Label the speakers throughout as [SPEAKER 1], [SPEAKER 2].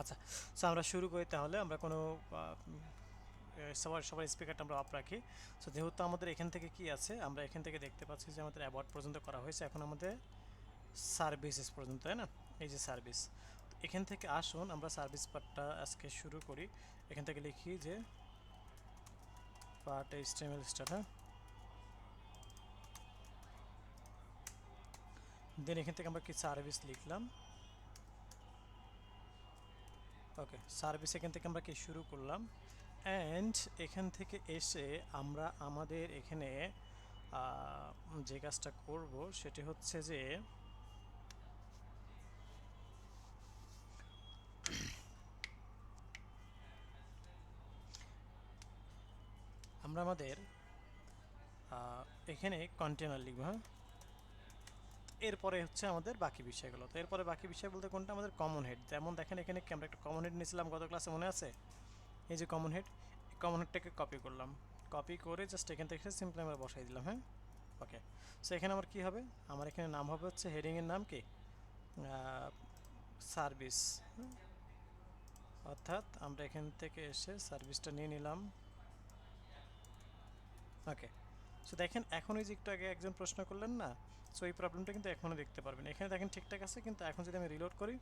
[SPEAKER 1] আচ্ছা, সো আমরা শুরু করি তাহলে। আমরা কোনো সবার সবার স্পিকারটা আমরা অফ রাখি। সো যেহেতু আমাদের এখান থেকে কি আছে, আমরা এখান থেকে দেখতে পাচ্ছি যে আমাদের অ্যাবাউট পর্যন্ত করা হয়েছে, এখন আমাদের সার্ভিসেস পর্যন্ত, তাই না? এই যে সার্ভিস, এখান থেকে আসুন আমরা সার্ভিস পার্টটা আজকে শুরু করি। এখান থেকে লিখি যে পার্ট এইচটিএমএল স্টার্ট, হ্যাঁ। দেন এখান থেকে আমরা কি সার্ভিস লিখলাম। ওকে, সার্ভিস এখান থেকে আমরা কি শুরু করলাম। অ্যান্ড এখান থেকে এসে আমরা আমাদের এখানে যে কাজটা করব সেটি হচ্ছে যে আমরা আমাদের এখানে কন্টেনার লিখব, হ্যাঁ। এরপরে হচ্ছে আমাদের বাকি বিষয়গুলো। তো এরপরে বাকি বিষয় বলতে কোনটা, আমাদের কমন হেড। যেমন দেখেন এখানে কি আমরা একটা কমন হেড নিয়েছিলাম গত ক্লাসে, মনে আছে? এই যে কমন হেড, কমন হেডটাকে কপি করলাম, কপি করে জাস্ট এখান থেকে সিম্পলি আমরা বসাই দিলাম, হ্যাঁ। ওকে, সো এখানে আমার কি হবে, আমার এখানে নাম হবে হচ্ছে হেডিংয়ের নাম কি, সার্ভিস। অর্থাৎ আমরা এখান থেকে এসে সার্ভিসটা নিয়ে নিলাম। ওকে, সো দেখেন এখন ওই যে একটু আগে একজন প্রশ্ন করলেন না, সো এই প্রবলেমটা কিন্তু এখনও দেখতে পারবেন। এখানে দেখেন ঠিকঠাক আছে, কিন্তু এখন যদি আমি রিলোড করি,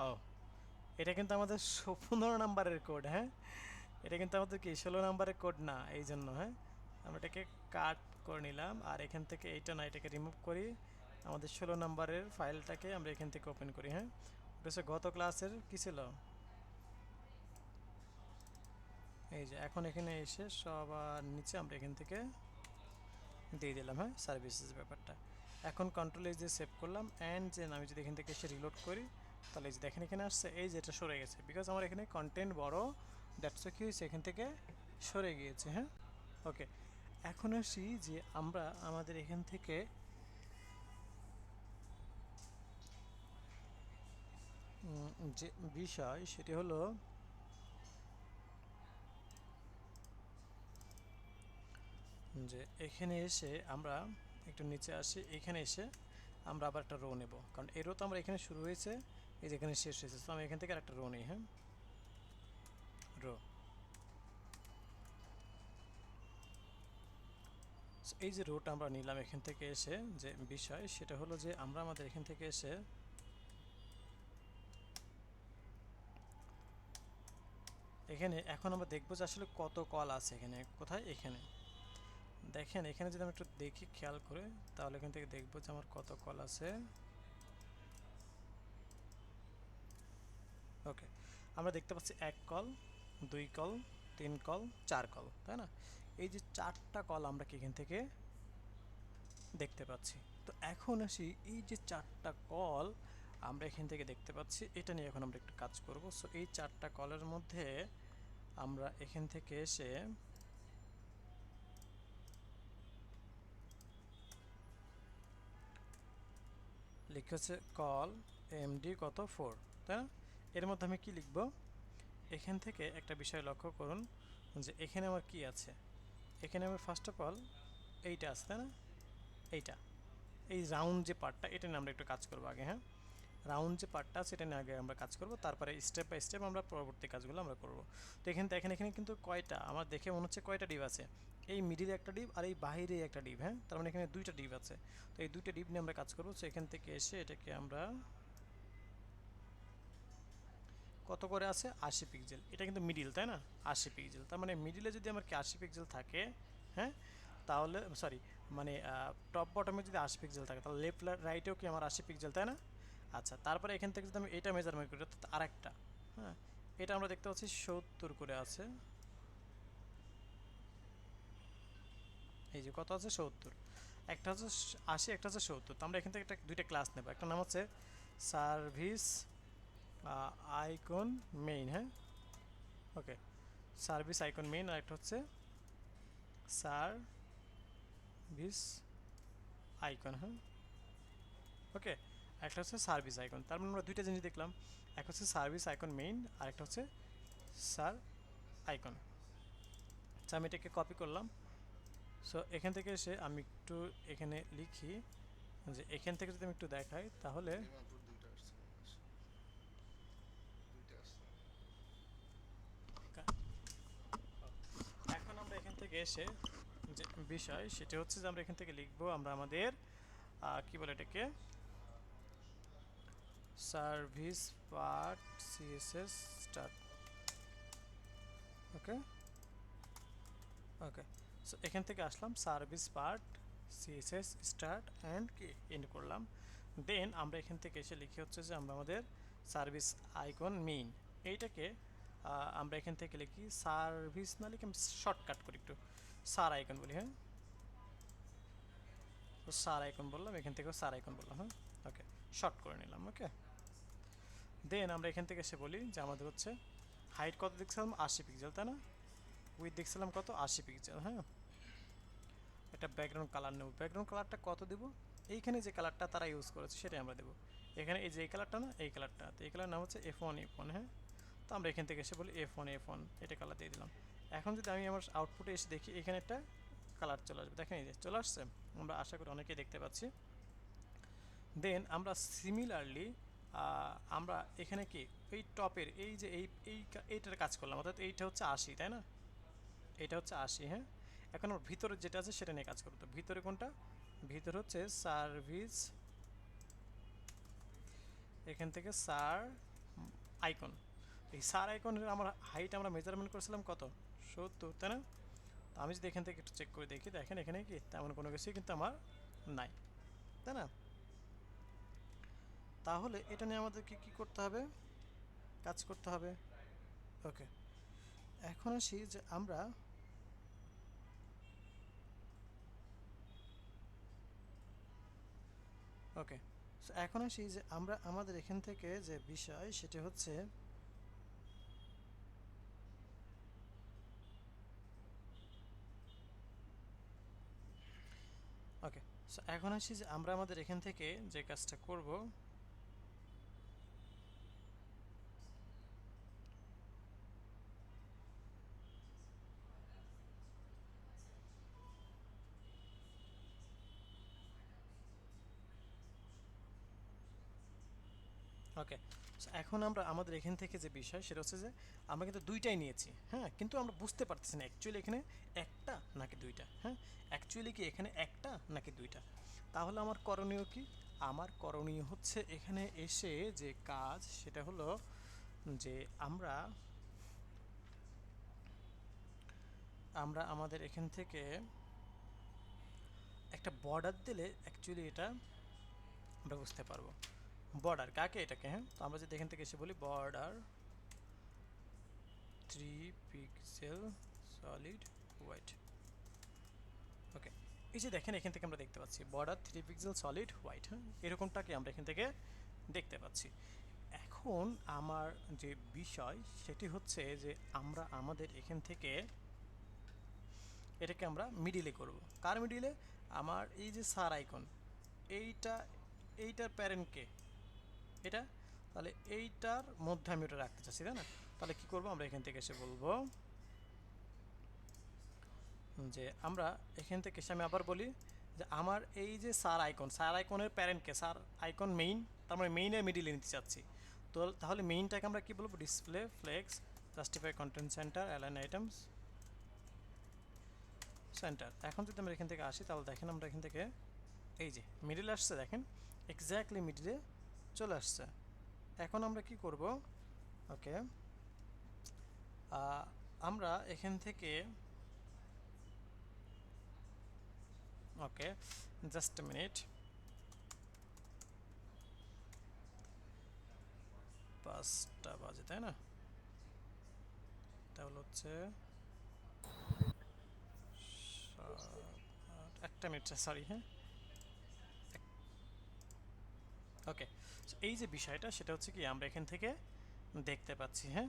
[SPEAKER 1] ও, এটা কিন্তু আমাদের 15 নাম্বারের কোড, হ্যাঁ। এটা কিন্তু আমাদের কি 16 নাম্বারের কোড না, এই জন্য, হ্যাঁ। আমরা এটাকে কাট করে নিলাম, আর এখান থেকে এইটা না, এটাকে রিমুভ করি। আমাদের 16 নাম্বারের ফাইলটাকে আমরা এখান থেকে ওপেন করি, হ্যাঁ। ওটা হচ্ছে গত ক্লাসের কী ছিল, এই যে এখন এখানে এসে সবার নিচে আমরা এখান থেকে দিয়ে দিলাম, হ্যাঁ, সার্ভিসেস ব্যাপারটা। এখন কন্ট্রোল এজ দিয়ে সেভ করলাম, অ্যান্ড যে আমি যদি এখান থেকে এসে রিলোড করি, তাহলে এই যে দেখেন এখানে আসছে, এই যে এটা সরে গেছে, বিকজ আমার এখানে কন্টেন্ট বড়, দ্যাটস কি হয়েছে, এখান থেকে সরে গিয়েছে, হ্যাঁ। ওকে, এখন আসি যে আমরা আমাদের এখান থেকে যে বিষয় সেটি হলো যে এখানে এসে আমরা একটু নিচে আসি, এখানে এসে আমরা আবার একটা রো নেব, কারণ এই রো তো আমরা এখানে শুরু হয়েছে, এই যে এখানে শেষ হয়েছে, তো আমি এখান থেকে একটা রো নিই, হ্যাঁ, রো। এই যে রোটা আমরা নিলাম এখান থেকে এসে, যে বিষয় সেটা হলো যে আমরা আমাদের এখান থেকে এসে এখানে এখন আমরা দেখবো যে আসলে কত কল আছে এখানে, কোথায়, এখানে দেখেন। এখানে যদি আমি একটু দেখি খেয়াল করে, তাহলে এখান থেকে দেখবো যে আমার কত কল আছে। ওকে, আমরা দেখতে পাচ্ছি 1 কল, 2 কল, 3 কল, 4 কল, তাই না? এই যে 4টা কল আমরা কি এখান থেকে দেখতে পাচ্ছি। তো এখন আসি, এই যে 4টা কল আমরা এখান থেকে দেখতে পাচ্ছি, এটা নিয়ে এখন আমরা একটু কাজ করব। সো এই 4টা কলের মধ্যে আমরা এখান থেকে এসে লিখে হচ্ছে কল এমডি কত 4, তাই না? এর মধ্যে আমি কি লিখব, এখান থেকে একটা বিষয় লক্ষ্য করুন যে এখানে আমার কি আছে, এখানে আমার ফার্স্ট অফ অল এইটা আছে, তাই না? এইটা, এই রাউন্ড যে পার্টটা, এটা নিয়ে আমরা একটু কাজ করবো আগে, হ্যাঁ। রাউন্ড যে পার্টটা আছে এটা নিয়ে আগে আমরা কাজ করব, তারপরে স্টেপ বাই স্টেপ আমরা পরবর্তী কাজগুলো আমরা করব। তো এখানে দেখেন, এখানে কিন্তু কয়টা আমার দেখে মনে হচ্ছে, কয়টা ডিপ আছে, এই মিডিলে একটা ডিপ আর এই বাহিরে একটা ডিপ, হ্যাঁ। তার মানে এখানে 2টা ডিপ আছে। তো এই 2টা ডিপ নিয়ে আমরা কাজ করবো। সো এখান থেকে এসে এটাকে আমরা কত করে আছে, 80 পিক্সেল, এটা কিন্তু মিডিল, তাই না? 80 পিক্সেল, তার মানে মিডিলে যদি আমার কি 80 পিক্সেল থাকে, হ্যাঁ, তাহলে সরি, মানে টপ বটমে যদি 80 পিক্সেল থাকে, তাহলে লেফট রাইটেও কি আমার 80 পিক্সেল, তাই না? আচ্ছা, তারপরে এখান থেকে যদি আমি এটা মেজারমেন্ট করি, অর্থাৎ আরেকটা, হ্যাঁ, এটা আমরা দেখতে পাচ্ছি 70 করে আছে, এই যে কত আছে, 70। একটা হচ্ছে 80, একটা হচ্ছে 70। তো আমরা এখান থেকে একটা দুইটা ক্লাস নেব, একটা নাম হচ্ছে সার্ভিস আইকন মেইন, হ্যাঁ। ওকে, সার্ভিস আইকন মেইন, আর একটা হচ্ছে সার্ভিস আইকন, হ্যাঁ। ওকে, একটা হচ্ছে সার্ভিস আইকন। তার মানে আমরা দুইটা জিনিস দেখলাম, একটা হচ্ছে সার্ভিস আইকন মেইন, আর একটা হচ্ছে সার আইকন। আচ্ছা, আমি এটাকে কপি করলাম। সো এখান থেকে এসে আমি একটু এখানে লিখি যে এখান থেকে যদি আমি একটু দেখাই তাহলে এখন আমরা এখান থেকে এসে যে বিষয় সেটা হচ্ছে যে আমরা এখান থেকে লিখবো আমরা আমাদের কি বলে এটাকে service part CSS start. Okay okay, so এখান থেকে আসলাম service part CSS start and কি এন্ড করলাম। দেন আমরা এখান থেকে এসে লিখে হচ্ছে যে আমরা আমাদের সার্ভিস আইকন মেইন এইটাকে আমরা এখান থেকে লিখি সার্ভিস না লিখে আমি শর্টকাট করি একটু সার আইকন বলি। হ্যাঁ, তো সার আইকন বললাম, এখান থেকেও সার আইকন বললাম। হ্যাঁ, ওকে, শর্ট করে নিলাম। ওকে, দেন আমরা এখান থেকে এসে বলি যে আমাদের হচ্ছে হাইট কত দেখছিলাম 80 পিক্সেল, তাই না? উইথ দেখছিলাম কত 80 পিক্সেল। হ্যাঁ, একটা ব্যাকগ্রাউন্ড কালার নেব। ব্যাকগ্রাউন্ড কালারটা কত দেবো? এইখানে যে কালারটা তারা ইউজ করেছে সেটাই আমরা দেবো। এখানে এই যে এই কালারটা না, এই কালারটা, তো এই কালার নাম হচ্ছে F1 হ্যাঁ, তো আমরা এখান থেকে এসে বলি F1 এটা কালার দিয়ে দিলাম। এখন যদি আমি আমার আউটপুটে এসে দেখি এখানে একটা কালার চলে আসবে, দেখেন এই যে চলে আসছে, আমরা আশা করি অনেকেই দেখতে পাচ্ছি। দেন আমরা সিমিলারলি আমরা এখানে কি এই টপের এই যে এইটার কাজ করলাম, অর্থাৎ এইটা হচ্ছে 80, তাই না? এটা হচ্ছে 80। হ্যাঁ, এখন আমার ভিতরে যেটা আছে সেটা নিয়ে কাজ করবো। তো ভিতরে কোনটা? ভিতরে হচ্ছে সার্ভিস, এখান থেকে সার আইকন। এই সার আইকনের আমার হাইট আমরা মেজারমেন্ট করেছিলাম কত? 70, তাই না? তো আমি যদি এখান থেকে একটু চেক করে দেখি, দেখেন এখানে কি তেমন কোনো কিছুই কিন্তু আমার নাই, তাই না? তাহলে এটা নিয়ে আমাদেরকে কি করতে হবে? কাজ করতে হবে। ওকে, এখন আসি যে আমরা ওকে, সো এখন আসি যে আমরা আমাদের এখান থেকে যে বিষয় সেটা হচ্ছে ওকে, সো এখন আসি যে আমরা আমাদের এখান থেকে যে কাজটা করব ওকে, সো এখন আমরা আমাদের এখান থেকে যে বিষয় সেটা হচ্ছে যে আমরা কিন্তু দুইটাই নিয়েছি। হ্যাঁ, কিন্তু আমরা বুঝতে পারতেছি না অ্যাকচুয়ালি এখানে একটা নাকি দুইটা। হ্যাঁ, অ্যাকচুয়ালি কি এখানে একটা নাকি দুইটা? তাহলে আমার করণীয় কি? আমার করণীয় হচ্ছে এখানে এসে যে কাজ সেটা হলো যে আমরা আমরা আমাদের এখান থেকে একটা বর্ডার দিলে অ্যাকচুয়ালি এটা আমরা বুঝতে পারবো। বর্ডার কাকে? এটাকে। হ্যাঁ, তো আমরা যদি এখান থেকে এসে বলি বর্ডার 3 পিক্সেল সলিড হোয়াইট। ওকে, এই যে দেখেন এখান থেকে আমরা দেখতে পাচ্ছি বর্ডার 3 পিক্সেল সলিড হোয়াইট। হ্যাঁ, এরকমটাকে আমরা এখান থেকে দেখতে পাচ্ছি। এখন আমার যে বিষয় সেটি হচ্ছে যে আমরা আমাদের এখান থেকে এটাকে আমরা মিডিলে করব। কার মিডিলে? আমার এই যে সার আইকন, এইটা এইটার প্যারেন্টকে এটা, তাহলে এইটার মধ্যে আমি ওটা রাখতে চাচ্ছি, তাই না? তাহলে কি করব? আমরা এখান থেকে এসে বলবো যে আমরা এখান থেকে এসে আমি আবার বলি যে আমার এই যে সার আইকন, সার আইকনের প্যারেন্টকে সার আইকন মেইন, তার মানে মেইনের মিডিলে নিতে চাচ্ছি। তো তাহলে মেইনটাকে আমরা কি বলবো? Display flex justify content center align items centre. এখন যদি আমরা এখান থেকে আসি তাহলে দেখেন আমরা এখান থেকে এই যে মিডিল আসছে, দেখেন এক্স্যাক্টলি মিডিলে চলে আসছে। এখন আমরা কি করব? ওকে, আমরা এখান থেকে ওকে, জাস্ট এ মিনিট, 5টা বাজে, তাই না? তাহলে হচ্ছে 1টা মিনিট, সরি। হ্যাঁ, ওকে, এই যে বিষয়টা সেটা হচ্ছে কি আমরা এখান থেকে দেখতে পাচ্ছি। হ্যাঁ,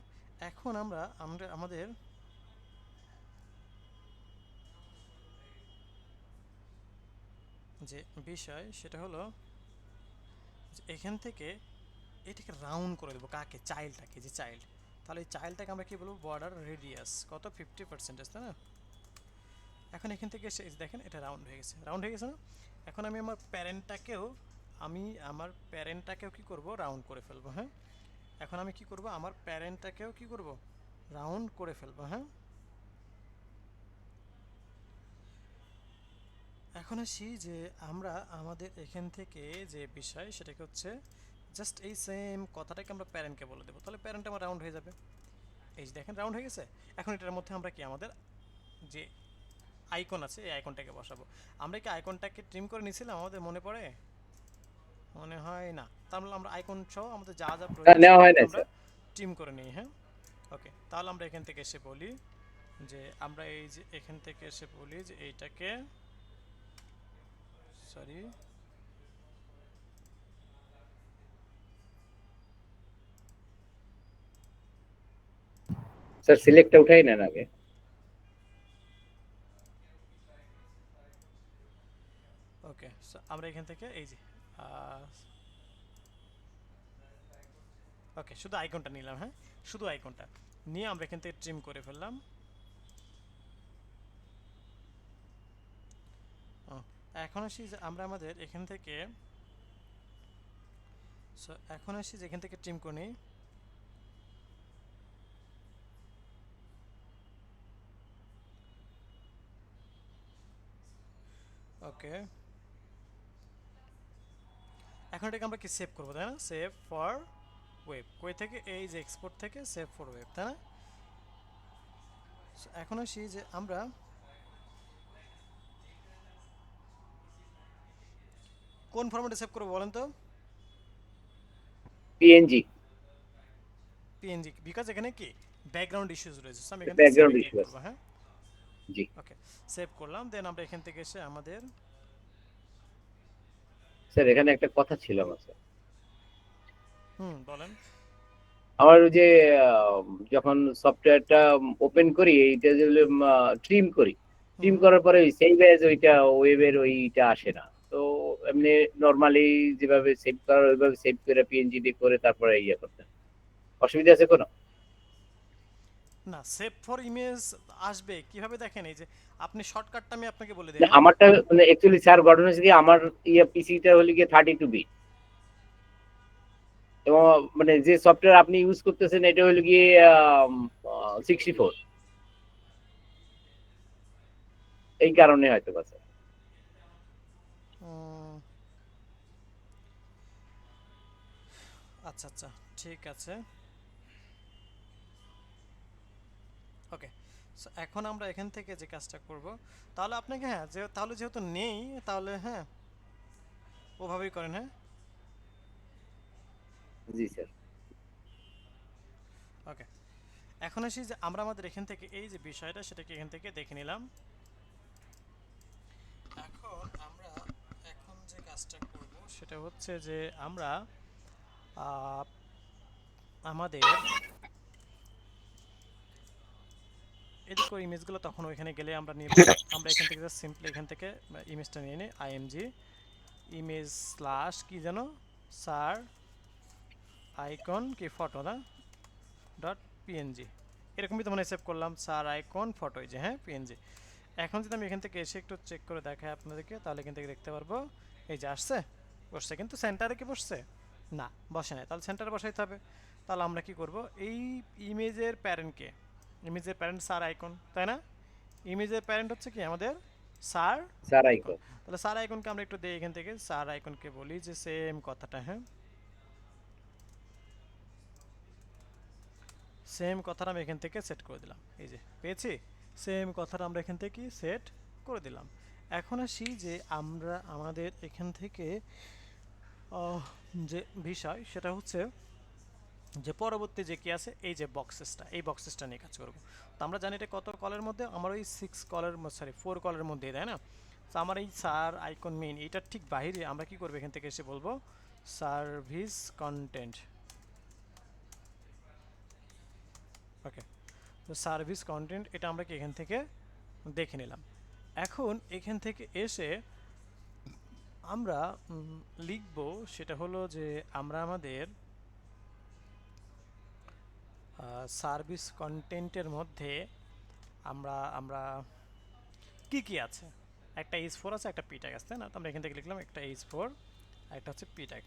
[SPEAKER 1] এখন আমরা আমরা আমাদের যে বিষয় সেটা হলো যে এখান থেকে এটাকে রাউন্ড করে দেবো। কাকে? চাইল্ডটাকে, যে চাইল্ড। তাহলে এই চাইল্ডটাকে আমরা কি বলবো? বর্ডার রেডিয়াস কত? 50%, তাই না? এখন এখান থেকে এসে দেখেন এটা রাউন্ড হয়ে গেছে, রাউন্ড হয়ে গেছে না? এখন আমি আমার প্যারেন্টটাকেও কি করব, রাউন্ড করে ফেলবো। হ্যাঁ, এখন আমি কি করব, আমার প্যারেন্টটাকেও কি করব, রাউন্ড করে ফেলবো। হ্যাঁ, এখন আসি যে আমরা আমাদের এখান থেকে যে বিষয় সেটাকে হচ্ছে জাস্ট এই সেম কথাটাকে আমরা প্যারেন্টকে বলে দেবো, তাহলে প্যারেন্ট আমার রাউন্ড হয়ে যাবে। এই যে দেখেন রাউন্ড হয়ে গেছে। এখন এটার মধ্যে আমরা কি আমাদের যে আইকন আছে এই আইকনটাকে বসাবো। আমরা কি আইকনটাকে ট্রিম করে নিয়েছিলাম, আমাদের মনে পড়ে? মনে হয় না। তাহলে আমরা আইকন সহ আমাদের যা যা প্রয়োজন
[SPEAKER 2] নেওয়া হয়
[SPEAKER 1] সেগুলোকে
[SPEAKER 2] না
[SPEAKER 1] আমরা
[SPEAKER 2] স্যার।
[SPEAKER 1] ট্রিম করে নিই। হ্যাঁ, ওকে, তাহলে আমরা এখান থেকে এসে বলি যে আমরা এই যে এখান থেকে এসে বলি যে এইটাকে, সরি,
[SPEAKER 2] স্যার সিলেক্টটা উঠাই নেন আগে।
[SPEAKER 1] ওকে, আমরা এখান থেকে এই যে ওকে শুধু আইকনটা নিলাম। হ্যাঁ, শুধু আইকনটা নিয়ে আমরা এখান থেকে ট্রিম করে ফেললাম। ও, এখন আসি যে আমরা আমাদের এখান থেকে, এখন আসি যে এখান থেকে ট্রিম করে নিই। ওকে, এখন এটাকে আমরা কি সেভ করবো, তাই না? সেভ ফর ওয়েব, কই থেকে, এই যে এক্সপোর্ট থেকে সেভ ফর ওয়েব, তাই না? এখন আসি যে আমরা কোন ফরম্যাটে সেভ করবো বলেন তো?
[SPEAKER 2] পিএনজি।
[SPEAKER 1] পিএনজি, বিকজ এখানে কি ব্যাকগ্রাউন্ড ইস্যুস রয়েছে, আমি এখান থেকে সেভে
[SPEAKER 2] ব্যাকগ্রাউন্ড
[SPEAKER 1] ক্লিক
[SPEAKER 2] ইস্যু
[SPEAKER 1] করবো।
[SPEAKER 2] আছে।
[SPEAKER 1] হ্যাঁ,
[SPEAKER 2] জি
[SPEAKER 1] ওকে, সেভ করলাম। দেন আমরা এখান থেকে এসে আমাদের,
[SPEAKER 2] স্যার, এখানে একটা কথা ছিল আমার স্যার।
[SPEAKER 1] বলেন।
[SPEAKER 2] আমার ওই যে আহ, যখন সফটওয়্যারটা ওপেন করি, এইটা যে ট্রিম করি, ট্রিম
[SPEAKER 1] হুম,
[SPEAKER 2] করার পরে ওই সেভ অ্যাজ ওইটা ওয়েবের ওইটা আসে না। তো এমনি নর্মালি যেভাবে সেভ করার ওইভাবে সেভ করে পিএনজি দিয়ে করে তারপরে ইয়ে করতেন, অসুবিধা আছে কোনো?
[SPEAKER 1] না, সেভ ফর ইমেজ আসবে কিভাবে দেখেন, এই যে আপনি শর্টকাটটা আমি আপনাকে বলে দিই।
[SPEAKER 2] না,
[SPEAKER 1] হ্যাঁ,
[SPEAKER 2] আমারটা মানে অ্যাকচুয়ালি স্যার ঘটনা হচ্ছে কি, আমার ইয়ে পিসিটা হলো গিয়ে 32 বিট, এবং মানে যে সফটওয়্যার আপনি ইউজ করতেছেন এটা হলো গিয়ে 64। এই কারণে হয়তো বা স্যার।
[SPEAKER 1] উম, আচ্ছা আচ্ছা, ঠিক আছে, ওকে। সো এখন আমরা এখান থেকে যে কাজটা করব, তাহলে আপনাকে, হ্যাঁ, যে তাহলে যেহেতু নেই, তাহলে হ্যাঁ ওভাবেই করেন। হ্যাঁ,
[SPEAKER 2] জি স্যার।
[SPEAKER 1] ওকে, এখন আসি যে আমরা আমাদের এখান থেকে এই যে বিষয়টা সেটাকে এখান থেকে দেখে নিলাম। এখন আমরা এখন যে কাজটা করব সেটা হচ্ছে যে আমরা আহ, আমাদের এডিট করে ইমেজগুলো তখন ওইখানে গেলে আমরা নিব। আমরা এখান থেকে জাস্ট সিম্পলি এখান থেকে ইমেজটা নিয়ে নিই, আইএমজি ইমেজ স্ল্যাশ কি যেন, সার আইকন কি ফটো না, ডট পিএনজি, এরকমই তো মনে সেভ করলাম, সার আইকন ফটো, এই যে হ্যাঁ পিএনজি। এখন যদি আমি এখান থেকে এসে একটু চেক করে দেখাই আপনাদেরকে, তাহলে এখান থেকে দেখতে পারবো এই যে আসছে, বসছে, কিন্তু সেন্টারে কি বসছে? না, বসে নাই, তাহলে সেন্টারে বসাইতে হবে। তাহলে আমরা কি করব, এই ইমেজের প্যারেন্টকে, ইমেজের প্যারেন্ট সার আইকন, তাই না? ইমেজের প্যারেন্ট হচ্ছে কি আমাদের সার
[SPEAKER 2] স্যার
[SPEAKER 1] আইকন।
[SPEAKER 2] আইকন।
[SPEAKER 1] তাহলে সার আইকনকে আমরা একটু দিই, এখান থেকে সার আইকনকে বলি যে সেম কথাটা, হ্যাঁ, সেম কথাটা আমি এখান থেকে সেট করে দিলাম। এই যে পেয়েছি, সেম কথাটা আমরা এখান থেকে সেট করে দিলাম। এখন আসি যে আমরা আমাদের এখান থেকে যে বিষয় সেটা হচ্ছে যে পরবর্তী যে কি আছে, এই যে বক্সেসটা, এই বক্সেসটা নিয়ে কাজ করব। তো আমরা জানি এটা কত কলের মধ্যে, আমার ওই 6 কলের, সরি 4 কলের মধ্যে, তাই না? তো আমার এই সার আইকন মেইন এইটার ঠিক বাইরে আমরা কি করবো, এখান থেকে এসে বলবো সার্ভিস কন্টেন্ট। ওকে, তো সার্ভিস কন্টেন্ট এটা আমরা কি এখান থেকে দেখে নিলাম। এখন এখান থেকে এসে আমরা লিখব, সেটা হলো যে আমরা আমাদের সার্ভিস কন্টেন্টের মধ্যে আমরা আমরা কি কি আছে, একটা H4 আছে, একটা P ট্যাগ আছে, তাই না? তো আমরা এখান থেকে লিখলাম একটা H4, একটা হচ্ছে P ট্যাগ।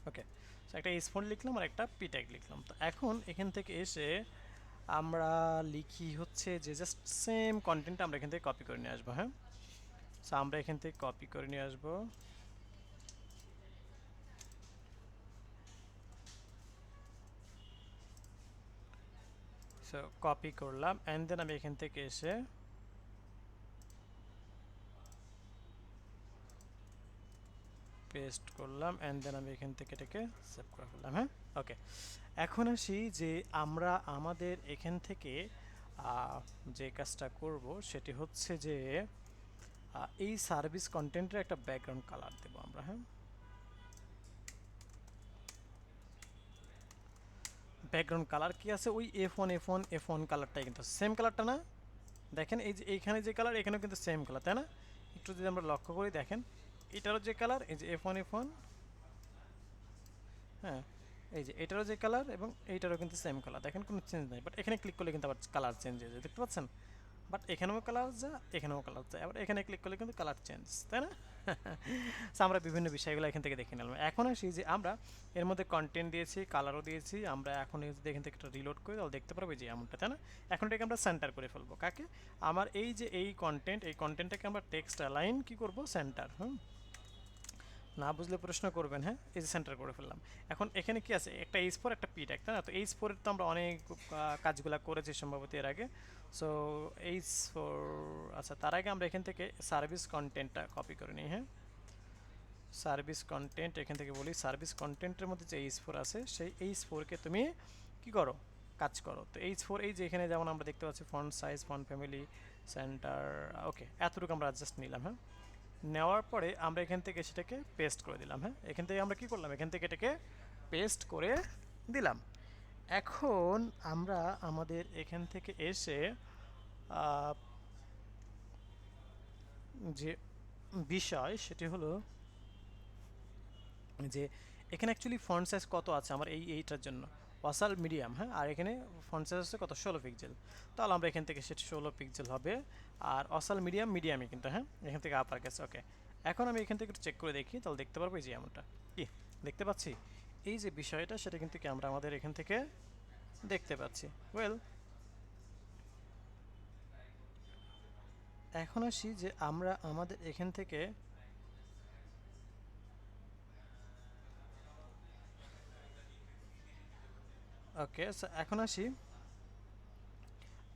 [SPEAKER 1] ওকে, সো একটা H4 লিখলাম আর একটা P ট্যাগ লিখলাম। তো এখন এখান থেকে এসে আমরা লিখি হচ্ছে যে জাস্ট সেম কন্টেন্ট আমরা এখান থেকে কপি করে নিয়ে আসবো। হ্যাঁ, সো আমরা এখান থেকে কপি করে নিয়ে আসবো। সো কপি করলাম অ্যান্ড দেন আমি এখান থেকে এসে পেস্ট করলাম অ্যান্ড দেন আমি এখান থেকে এটাকে সেভ করে ফেললাম। হ্যাঁ, ওকে, এখন আসি যে আমরা আমাদের এখান থেকে যে কাজটা করব সেটি হচ্ছে যে এই সার্ভিস কন্টেন্টের একটা ব্যাকগ্রাউন্ড কালার দেব আমরা। হ্যাঁ, ব্যাকগ্রাউন্ড কালার কি আছে, ওই F1 কালারটাই কিন্তু সেম কালারটা না? দেখেন এই যে এইখানে যে কালার, এখানেও কিন্তু সেম কালার, তাই না? একটু যদি আমরা লক্ষ্য করি দেখেন এটারও যে কালার, এই যে F1, হ্যাঁ, এই যে এটারও যে কালার এবং এইটারও কিন্তু সেম কালার, দেখেন কোনো চেঞ্জ নাই। বাট এখানে ক্লিক করলে কিন্তু আবার কালার চেঞ্জ হয়ে যায়, দেখতে পাচ্ছেন? বাট এখানেও কালার যা, এখানেও কালার যায়, আবার এখানে ক্লিক করলে কিন্তু কালার চেঞ্জ, তাই না? সো আমরা বিভিন্ন বিষয়গুলো এখান থেকে দেখে নিলাম। এখন আসি যে আমরা এর মধ্যে কন্টেন্ট দিয়েছি, কালারও দিয়েছি, আমরা এখন যদি এখান থেকে একটা রিলোড করি তাহলে দেখতে পারবো যে এমনটা, তাই না? এখন এটাকে আমরা সেন্টার করে ফেলবো। কাকে? আমার এই যে এই কন্টেন্টটাকে আমরা টেক্সট অ্যালাইন কি করব, সেন্টার। না বুঝলে প্রশ্ন করবেন। হ্যাঁ, এই যে সেন্টার করে ফেললাম। এখন এখানে কি আছে, একটা H4 একটা P ট্যাগ, তাই না? তো H4 এর তো আমরা অনেক কাজগুলো করেছি সম্ভবত এর আগে। সো H4, আচ্ছা তার আগে আমরা এখান থেকে সার্ভিস কন্টেন্টটা কপি করে নিই। হ্যাঁ, সার্ভিস কন্টেন্ট এখান থেকে বলি, সার্ভিস কন্টেন্টের মধ্যে যে H4 আছে সেই H4কে তুমি কি করো, কাজ করো। তো H4 এই যে এখানে যেমন আমরা দেখতে পাচ্ছি font size, font family, center, okay, এতটুকু আমরা অ্যাডজাস্ট নিলাম। হ্যাঁ, নেওয়ার পরে আমরা এখান থেকে সেটাকে পেস্ট করে দিলাম। হ্যাঁ, এখান থেকে আমরা কি করলাম, এখান থেকে এটাকে পেস্ট করে দিলাম। এখন আমরা আমাদের এখান থেকে এসে যে বিষয় সেটি হলো যে এখানে অ্যাকচুয়ালি ফন্ট সাইজ কত আছে আমার এইটার জন্য, ওয়াসাল মিডিয়াম। হ্যাঁ, আর এখানে ফন্ট সাইজ আছে কত, 16 পিক্সেল। তাহলে আমরা এখান থেকে সেটা 16 পিক্সেল হবে। আর অসাল মিডিয়ামই কিন্তু, হ্যাঁ, এখান থেকে আপার গেছে। ওকে, এখন আমি এখান থেকে একটু চেক করে দেখি, তাহলে দেখতে পারবো এই যে এমনটা কি দেখতে পাচ্ছি। এই যে বিষয়টা সেটা কিন্তু কি আমরা আমাদের এখান থেকে দেখতে পাচ্ছি। ওয়েল, এখন আসি যে আমরা আমাদের এখান থেকে ওকে, এখন আসি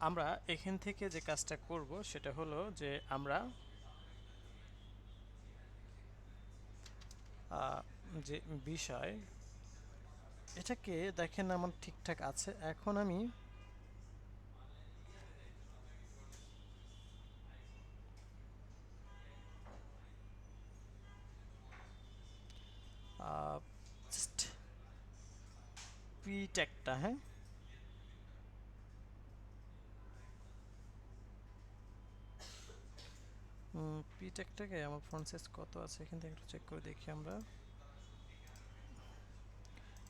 [SPEAKER 1] আমরা এখান থেকে যে কাজটা করব সেটা হলো যে আমরা যে বিষয় এটাকে দেখেন আমার ঠিকঠাক আছে। এখন আমি জাস্ট পি ট্যাগটা, হ্যাঁ, পি ট্যাগটাকে আমার ফন্ট সাইজ কত আছে এখান থেকে একটু চেক করে দেখি আমরা।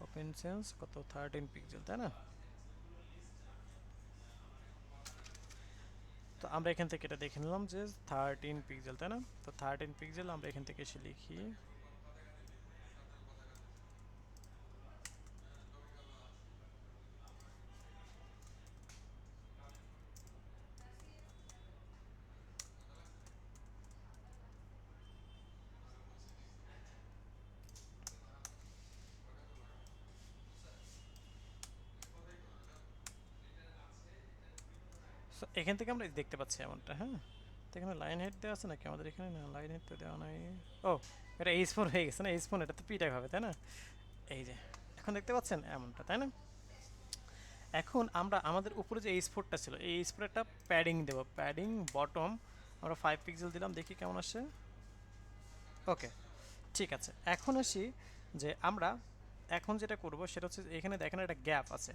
[SPEAKER 1] ওপেন সেন্স কত, 13 পিক্সেল, তাই না? তো আমরা এখান থেকে এটা দেখে নিলাম যে 13 পিক্সেল, তাই না? তো 13 পিক্সেল আমরা এখান থেকে এসে লিখি So, এখান থেকে আমরা দেখতে পাচ্ছি এমনটা। হ্যাঁ, তো এখানে লাইন হেড দেওয়া আছে নাকি আমাদের এখানে? না, লাইন হেড তো দেওয়া নাই। ও, এটা H4 হয়ে গেছে না, H4, এটা তো পি ট্যাগ হবে, তাই না? এই যে এখন দেখতে পাচ্ছেন এমনটা, তাই না? এখন আমরা আমাদের উপরে যে H4টা ছিল এই H4 একটা প্যাডিং দেব, প্যাডিং বটম আমরা 5 পিক্সেল দিলাম, দেখি কেমন আসে। ওকে, ঠিক আছে। এখন আসি যে আমরা এখন যেটা করব সেটা হচ্ছে এখানে দেখেন একটা গ্যাপ আছে।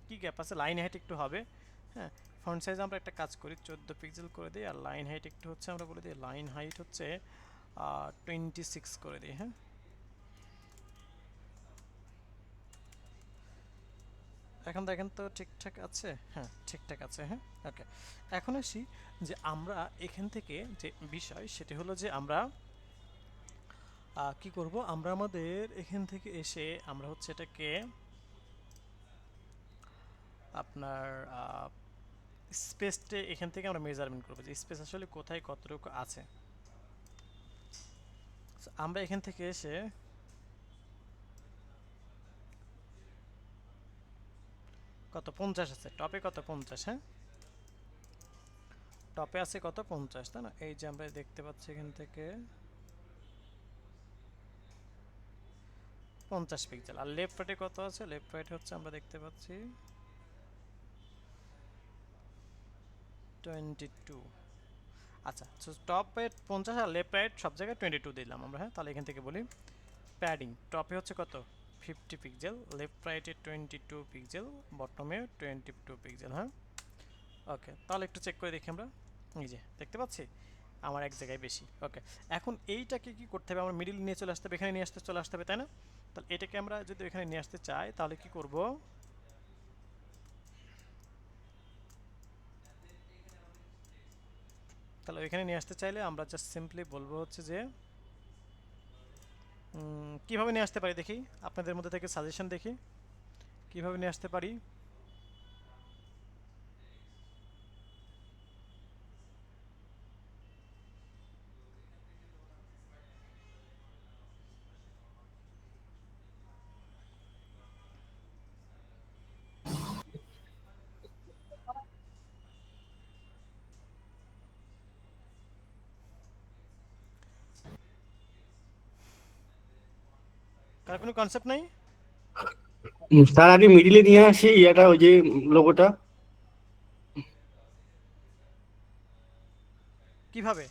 [SPEAKER 1] কি গ্যাপ আছে? লাইন হাইট একটু হবে। হ্যাঁ, ফন্ট সাইজ আমরা একটা কাজ করি 14 পিক্সেল করে দিই, আর লাইন হাইট একটু হচ্ছে আমরা বলে দিই লাইন হাইট হচ্ছে 26 করে দিই। হ্যাঁ, এখন দেখেন তো ঠিকঠাক আছে? হ্যাঁ, ঠিকঠাক আছে। হ্যাঁ, ওকে। এখন আসি যে আমরা এখান থেকে যে বিষয় সেটি হলো যে আমরা কি করব, আমরা আমাদের এখান থেকে এসে আমরা হচ্ছে এটাকে আপনার স্পেসটা এখান থেকে আমরা মেজারমেন্ট করবো যে স্পেস আসলে কোথায় কতটুকু আছে। So, আমরা এখান থেকে এসে কত 50 আছে, টপে কত 50, হ্যাঁ টপে আছে কত 50, তাই না? এই যে আমরা দেখতে পাচ্ছি এখান থেকে 50 পিক্সেল। আর লেফট রাইটে কত আছে? লেফট রাইটে হচ্ছে আমরা দেখতে পাচ্ছি 22। আচ্ছা, সো টপ রাইট 50 আর লেফট রাইট সব জায়গায় 22 দিলাম আমরা। হ্যাঁ, তাহলে এখান থেকে বলি প্যাডিং টপে হচ্ছে কত 50 পিক্সেল, লেফট রাইটে 22 পিক্সেল, বটমে 22 পিক্সেল। হ্যাঁ, ওকে। তাহলে একটু চেক করে দেখি আমরা। এই যে দেখতে পাচ্ছি আমার এক জায়গায় বেশি। ওকে, এখন এইটাকে কি করতে হবে? আমরা মিডিল নিয়ে চলে আসতে হবে, এখানে নিয়ে আসতে চলে আসতে হবে, তাই না? তাহলে এটাকে আমরা যদি এখানে নিয়ে আসতে চাই তাহলে কি করব? তাহলে ওইখানে নিয়ে আসতে চাইলে আমরা জাস্ট সিম্পলি বলবো হচ্ছে যে কিভাবে নিয়ে আসতে পারি দেখি, আপনাদের মধ্যে থেকে সাজেশন দেখি কিভাবে নিয়ে আসতে পারি। কার কোনো কনসেপ্ট নাই?
[SPEAKER 3] তার আগে মিডিলে নিয়ে আসি ইয়াটা, ওই যে লোগোটা।
[SPEAKER 1] কিভাবে?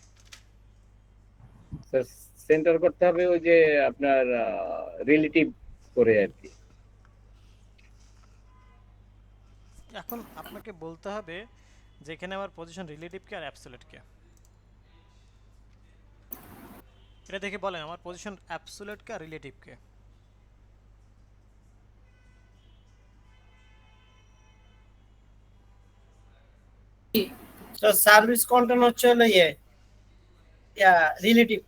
[SPEAKER 2] সেন্টার করতে হবে ওই যে আপনার রিলেটিভ করে আর কি।
[SPEAKER 1] এখন আপনাকে বলতে হবে যে এখানে আমার পজিশন রিলেটিভ কে আর অ্যাবসলিউট কে। এটা দেখে বলেন আমার পজিশন অ্যাবসলিউট কে আর রিলেটিভ কে।
[SPEAKER 4] তো সার্ভিস কন্টেন্ট হচ্ছে হলো রিলেটিভ।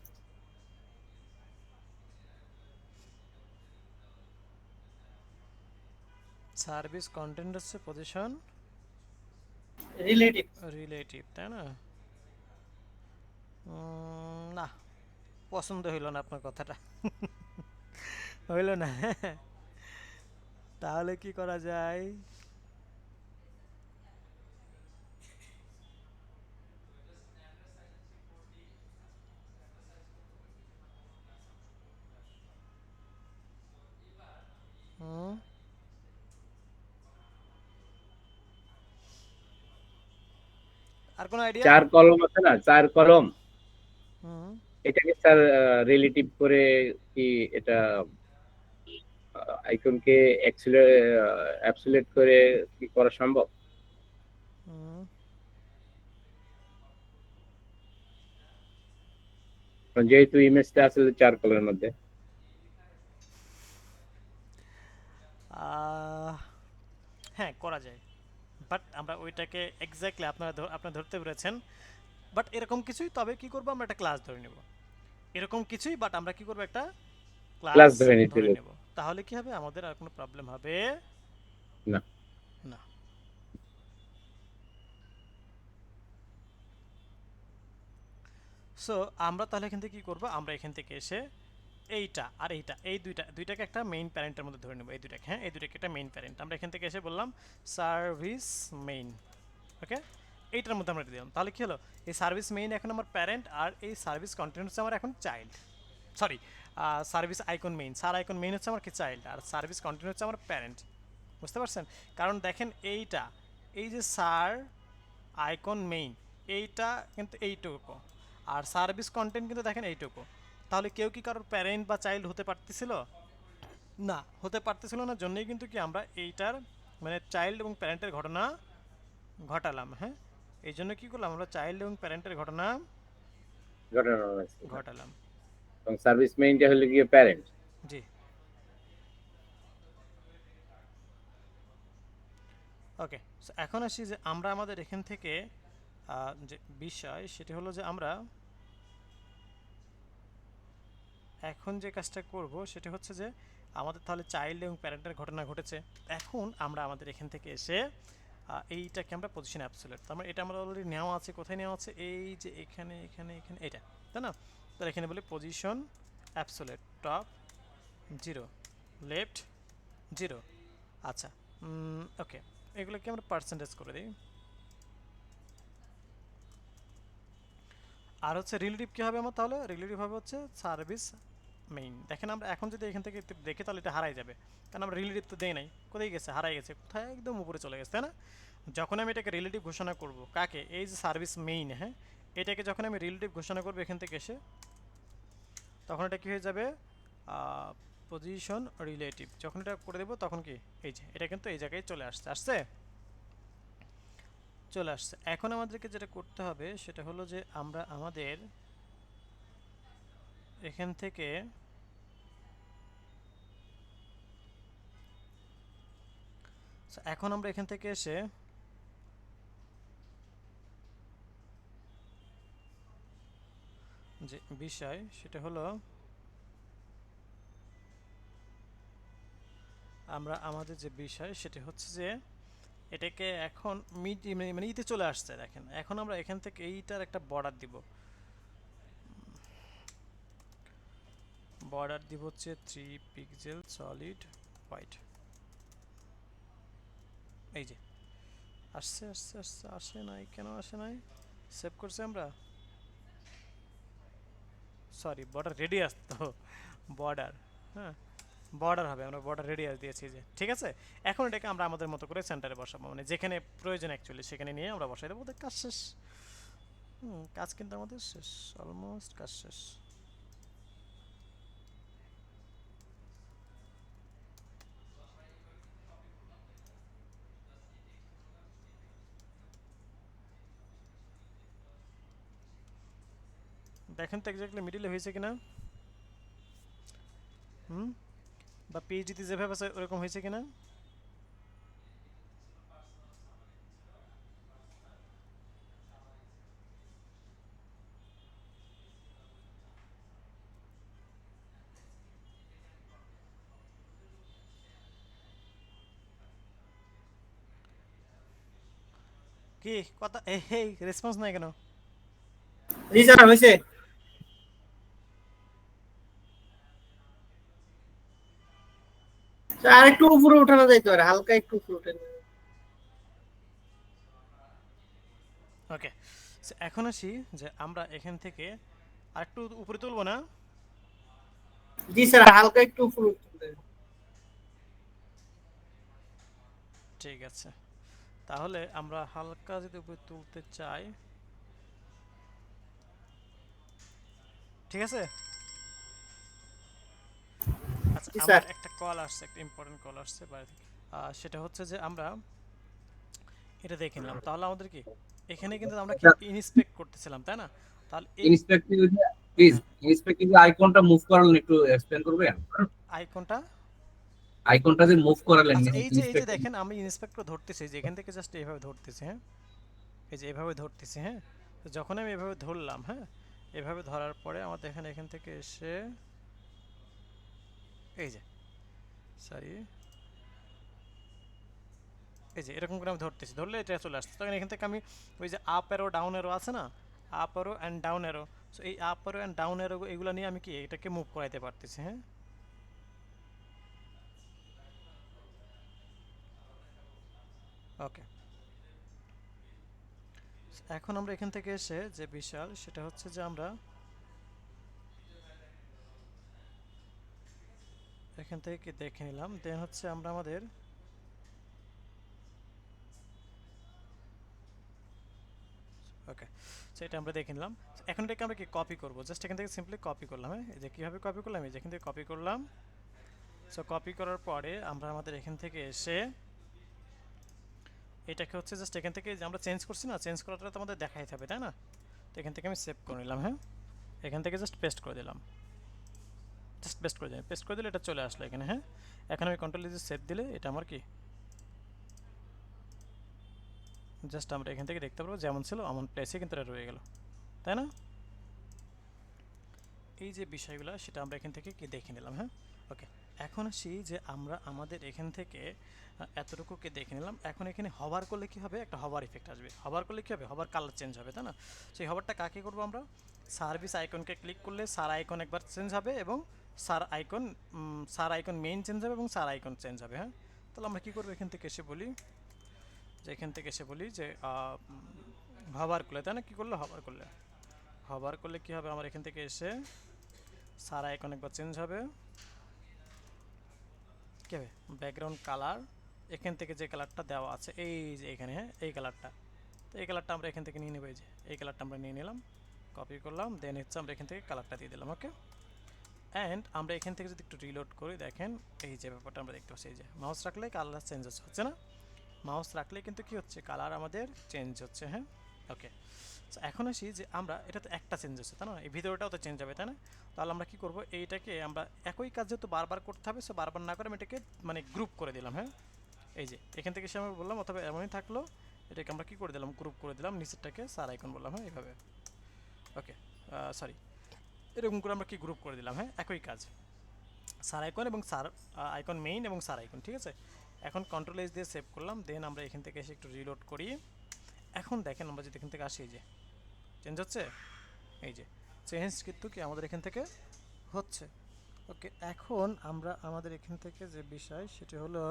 [SPEAKER 1] সার্ভিস কন্টেন্ট হচ্ছে পজিশন
[SPEAKER 4] রিলেটিভ
[SPEAKER 1] রিলেটিভ, তাই না? না, পছন্দ হইল না আপনার কথাটা। হইল না। তাহলে কি করা যায়? হুম, আর কোন আইডিয়া?
[SPEAKER 2] 4 কলম আছে না, 4 কলম,
[SPEAKER 1] হুম,
[SPEAKER 2] এটাকে স্যার রিলেটিভ করে কি এটা আইকনকে অ্যাবসলিউট করে কি করা সম্ভব?
[SPEAKER 1] হুম।
[SPEAKER 2] কারণ যেহেতু ইমেজটা আছে 4 কলমের মধ্যে।
[SPEAKER 1] হ্যাঁ, করা যায়, বাট আমরা ওইটাকে এক্স্যাক্টলি আপনারা ধরতে পেরেছেন। বাট এরকম কিছুই, তবে কি করব আমরা একটা ক্লাস ধরে নেব। এরকম কিছুই, বাট আমরা কি করব একটা
[SPEAKER 2] ক্লাস
[SPEAKER 1] ক্লাস
[SPEAKER 2] ধরে নিতে
[SPEAKER 1] ধরে
[SPEAKER 2] হবে।
[SPEAKER 1] নেব। তাহলে কি হবে, আমাদের আর কোনো প্রবলেম হবে
[SPEAKER 2] না,
[SPEAKER 1] না। সো আমরা তাহলে এখান থেকে কি করব, আমরা এখান থেকে এসে এইটা আর এইটা, এই দুইটাকে একটা মেইন প্যারেন্টের মধ্যে ধরে নেব। এই দুইটাকে, হ্যাঁ, এই দুইটাকে একটা মেইন প্যারেন্ট। আমরা এখান থেকে এসে বললাম সার্ভিস মেইন। ওকে, এইটার মধ্যে আমরা দিলাম। তাহলে কি হলো, এই সার্ভিস মেইন এখন আমার প্যারেন্ট, আর এই সার্ভিস কন্টেন্ট হচ্ছে আমার এখন child. Sorry, service icon main, সার আইকন মেইন হচ্ছে আমার কি চাইল্ড, আর সার্ভিস কন্টেন্ট হচ্ছে আমার প্যারেন্ট। বুঝতে পারছেন? কারণ দেখেন এইটা, এই যে সার আইকন মেইন, এইটা কিন্তু এইটুকু, আর সার্ভিস কন্টেন্ট কিন্তু দেখেন এইটুকু। তাহলে কেউ কি কারোর প্যারেন্ট বা চাইল্ড হতে পারতেছিল? না, হতে পারতেছিল না। জন্যই কিন্তু কি আমরা এইটার মানে চাইল্ড এবং প্যারেন্টের ঘটনা ঘটালাম। হ্যাঁ, এই জন্য কি করলাম, আমরা চাইল্ড এবং প্যারেন্টের ঘটনা
[SPEAKER 2] ঘটনা আছে।
[SPEAKER 1] ঘটালাম।
[SPEAKER 2] এবং সার্ভিস মেইনটা হলো গিয়ে প্যারেন্ট।
[SPEAKER 1] জি। ওকে, সো এখন আসি যে আমরা আমাদের এখান থেকে যে বিষয় সেটি হলো যে আমরা এখন যে কাজটা করব সেটা হচ্ছে যে আমাদের তাহলে চাইল্ড এবং প্যারেন্টের ঘটনা ঘটেছে। এখন আমরা আমাদের এখান থেকে এসে এইটাকে আমরা পজিশন অ্যাবসলিউট, তার মানে এটা আমরা অলরেডি নেওয়া আছে। কোথায় নেওয়া আছে? এই যে এখানে এখানে এখানে এটা, তাই না? তাহলে এখানে বলি পজিশন অ্যাবসলিউট টপ 0 লেফট 0। আচ্ছা, ওকে, এগুলোকে আমরা পার্সেন্টেজ করে দিই। আর হচ্ছে রিলেটিভ কী হবে আমার? তাহলে রিলেটিভ হবে হচ্ছে সার্ভিস মেইন। দেখেন আমরা এখন যদি এখান থেকে দেখি তাহলে এটা হারাই যাবে, কারণ আমরা রিলেটিভ তো দেই নাই। কোথায় গেছে? হারাই গেছে। কোথায়? একদম উপরে চলে গেছে, তাই না? যখন আমি এটাকে রিলেটিভ ঘোষণা করব, কাকে? এই যে সার্ভিস মেইন, হ্যাঁ, এটাকে যখন আমি রিলেটিভ ঘোষণা করবো এখান থেকে এসে, তখন এটা কী হয়ে যাবে? Position relative. যখন এটা করে দেবো তখন কি এই যে এটা কিন্তু এই জায়গায় চলে আসছে চলে আসছে। এখন আমাদেরকে যেটা করতে হবে সেটা হলো যে আমরা আমাদের এখান থেকে এখন আমরা এখান থেকে এসে যে বিষয় সেটা হলো আমরা আমাদের যে বিষয় সেটা হচ্ছে যে এটাকে এখন মানে ইতে চলে আসছে। দেখেন এখন আমরা এখান থেকে এইটার একটা বর্ডার দিব। বর্ডার দিব হচ্ছে 3 পিক্সেল সলিড হোয়াইট। এই যে আসছে আসছে আসছে, আসে নাই কেন? আসে নাই, সেভ করছি আমরা, সরি বর্ডার রেডিয়াস তো বর্ডার, হ্যাঁ বর্ডার হবে, আমরা বর্ডার রেডিয়াস দিয়েছি যে। ঠিক আছে, এখন এটাকে আমরা আমাদের মতো করে সেন্টারে বসাবো, মানে যেখানে প্রয়োজন অ্যাকচুয়ালি সেখানে নিয়ে আমরা বসাই দেবো। কাজ শেষ। কাজ কিন্তু আমাদের শেষ, অলমোস্ট কাজ শেষ। দেখেন তো এক্স্যাক্টলি মিডিলে হয়েছে কিনা, বা পিএইচডিতে যেভাবে আছে ওরকম হয়েছে কিনা। কি কথা? এই রেসপন্স নাই কেন?
[SPEAKER 4] জি স্যার হয়েছে। স্যার আর একটু উপরে উঠানো যাইতে পারে, হালকা একটু উপরে উঠানো।
[SPEAKER 1] ওকে, এখন আসি যে আমরা এখান থেকে আরেকটু উপরে তুলবো না?
[SPEAKER 4] জি স্যার হালকা একটু উপরে উঠানো।
[SPEAKER 1] ঠিক আছে, তাহলে আমরা হালকা যদি উপরে তুলতে চাই, ঠিক আছে। আচ্ছা,
[SPEAKER 4] জি
[SPEAKER 1] আমার
[SPEAKER 4] স্যার।
[SPEAKER 1] একটা কল আসছে, একটা ইম্পর্টেন্ট কল আসছে বাইরে থেকে। সেটা হচ্ছে যে আমরা এটা দেখে নিলাম। তাহলে আমাদের কি এখানে কিন্তু আমরা কি ইনস্পেক্ট করতেছিলাম, তাই না? তাহলে এই
[SPEAKER 5] ইন্সপেক্টিভ প্লিজ,
[SPEAKER 1] হ্যাঁ,
[SPEAKER 5] ইন্সপেক্টিভ আইকনটা মুভ করালেন, একটু এক্সপ্লেন করবেন?
[SPEAKER 1] আইকনটা।
[SPEAKER 5] আইকনটা যে মুভ করালেন
[SPEAKER 1] আচ্ছা, এই যে
[SPEAKER 5] ইন্সপেক্টিভ।
[SPEAKER 1] দেখেন আমি ইন্সপেক্টর ধরতেছি, যে এখান থেকে জাস্ট এইভাবে ধরতেছি, হ্যাঁ, এই যে এভাবে ধরতেছি, হ্যাঁ। তো যখন আমি এভাবে ধরলাম, হ্যাঁ, এভাবে ধরার পরে আমাদের এখান থেকে এসে এই যে সরি এই যে এরকম করে আমি ধরতেছি, ধরলে এটা চলে আসছে। তখন এখান থেকে আমি ওই যে আপ অ্যারো ডাউন অ্যারো আছে না, up arrow and down arrow, so এই up arrow and down arrow এগুলো নিয়ে আমি কি এটাকে মুভ করাইতে পারতেছি, হ্যাঁ। ওকে, এখন আমরা এখান থেকে এসে যে বিশাল সেটা হচ্ছে যে আমরা এখান থেকে দেখে নিলাম, দেন হচ্ছে আমরা আমাদের ওকে, সো এটা আমরা দেখে নিলাম। এখন এটাকে আমরা কি কপি করবো, জাস্ট এখান থেকে সিম্পলি কপি করলাম, হ্যাঁ। এই যে কীভাবে কপি করলাম, এই যে এখান থেকে কপি করলাম। সো কপি করার পরে আমরা আমাদের এখান থেকে এসে এটাকে হচ্ছে জাস্ট এখান থেকে যে আমরা চেঞ্জ করছি না, চেঞ্জ করাটা তো আমাদের দেখাই থাকবে, তাই না? তো এখান থেকে আমি সেভ করে নিলাম, হ্যাঁ। এখান থেকে জাস্ট পেস্ট করে দিলাম, জাস্ট পেস্ট করে দিলাম, পেস্ট করে দিলে এটা চলে আসলো এখানে, হ্যাঁ। এখন আমি কন্ট্রোল দিয়ে সেভ দিলে এটা আমার কি জাস্ট আমরা এখান থেকে দেখতে পারবো যেমন ছিল এমন প্লেসে কিন্তু এটা রয়ে গেল, তাই না? এই যে বিষয়গুলো সেটা আমরা এখান থেকে কি দেখে নিলাম। হ্যাঁ, ওকে। এখন আসি যে আমরা আমাদের এখান থেকে এতটুকুকে দেখে নিলাম। এখন এখানে হভার করলে কি হবে, একটা হভার ইফেক্ট আসবে। হভার করলে কি হবে, হভার কালার চেঞ্জ হবে, তাই না? সেই হভারটা কাকে করবো আমরা, সার্ভিস আইকনকে ক্লিক করলে সার আইকন একবার চেঞ্জ হবে এবং সার আইকন মেইন চেঞ্জ হবে এবং সার আইকন চেঞ্জ হবে। হ্যাঁ, তাহলে আমরা কী করবো, এখান থেকে এসে বলি যে হভার করলে, তাই না? কী করলে, হভার করলে কী হবে, আমার এখান থেকে এসে সার আইকন একবার চেঞ্জ হবে। কী হবে, ব্যাকগ্রাউন্ড কালার এখান থেকে যে কালারটা দেওয়া আছে এই যে এখানে, হ্যাঁ এই কালারটা, তো এই কালারটা আমরা এখান থেকে নিয়ে নেবো। এই যে এই কালারটা আমরা নিয়ে নিলাম, কপি করলাম, দেন হচ্ছে আমরা এখান থেকে কালারটা দিয়ে দিলাম। ওকে, অ্যান্ড আমরা এখান থেকে যদি একটু রিলোড করি, দেখেন এই যে ব্যাপারটা আমরা দেখতে পাচ্ছি, এই যে মাউস রাখলে কালার চেঞ্জ হচ্ছে না? মাউস রাখলে কিন্তু কি হচ্ছে, কালার আমাদের চেঞ্জ হচ্ছে। হ্যাঁ, ওকে। সো এখন আসি যে আমরা এটা তো একটা চেঞ্জ হচ্ছে, তাই না? এই ভিতরটাও তো চেঞ্জ হবে, তাই না? তাহলে আমরা কি করব, এইটাকে আমরা একই কাজ যেহেতু বারবার করতে হবে, সো বারবার না করে আমি এটাকে মানে গ্রুপ করে দিলাম। হ্যাঁ, এই যে এখান থেকে সে আমরা বললাম, অথবা এমনই থাকলো, এটাকে আমরা কি করে দিলাম, গ্রুপ করে দিলাম, নিচেরটাকে সার আইকন বললাম। হ্যাঁ, এইভাবে। ওকে, সরি, এরকম করে আমরা কি গ্রুপ করে দিলাম। হ্যাঁ, একই কাজ, সার আইকন এবং সার আইকন মেইন এবং সার আইকন, ঠিক আছে? এখন কন্ট্রোল এস দিয়ে সেভ করলাম, দেন আমরা এখান থেকে এসে একটু রিলোড করি। এখন দেখেন আমরা যদি এখান থেকে আসি, এই যে চেঞ্জ হচ্ছে, এই যে চেঞ্জ কিন্তু কি আমাদের এখান থেকে হচ্ছে। ওকে, এখন আমরা আমাদের এখান থেকে যে বিষয় সেটি হলো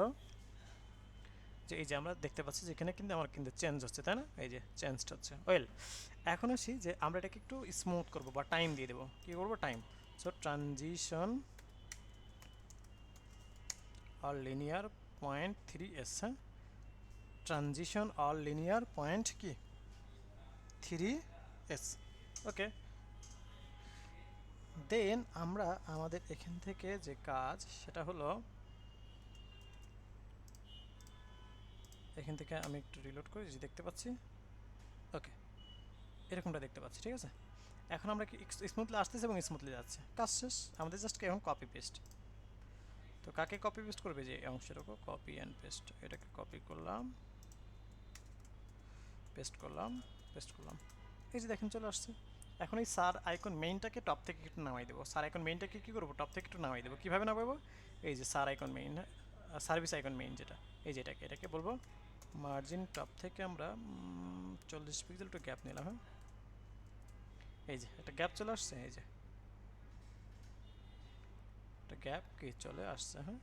[SPEAKER 1] যে এই যে আমরা দেখতে পাচ্ছি যে এখানে কিন্তু আমার কিন্তু চেঞ্জ হচ্ছে, তাই না? এই যে চেঞ্জটা হচ্ছে। ওয়েল, এখন আসি যে আমরা এটাকে একটু স্মুথ করব বা টাইম দিয়ে দেবো। কী করবো, টাইম। সো ট্রানজিশন আর লিনিয়ার 0.3s। হ্যাঁ, ট্রানজিশন আর লিনিয়ার পয়েন্ট কি 3s। ওকে, দেন আমরা আমাদের এখান থেকে যে কাজ সেটা হলো, এখান থেকে আমি একটু রিলোড করি, যে দেখতে পাচ্ছি। ওকে, এরকমটা দেখতে পাচ্ছি, ঠিক আছে? এখন আমরা কি স্মুথলি আসতেছে এবং স্মুথলি যাচ্ছে, কাজ শেষ আমাদের। জাস্ট এখন কপি পেস্ট। তো কাকে কপি পেস্ট করবে, যে এই অংশটুকু কপি অ্যান্ড পেস্ট, এটাকে কপি করলাম, পেস্ট করলাম, এই যে দেখেন চলে আসছে। এখন এই সার আইকন মেইনটাকে টপ থেকে একটু নামাই দেবো। সার আইকন মেইনটাকে কী করবো, টপ থেকে একটু নামাই দেবো। কীভাবে নামাবো, এই যে সার icon main, service icon main যেটা, এই যে এটাকে বলবো মার্জিন টপ থেকে আমরা 40 পিক্সেল একটু গ্যাপ নিলাম। হ্যাঁ, এই যে একটা গ্যাপ চলে আসছে, এই যে একটা গ্যাপ কি চলে আসছে। হ্যাঁ,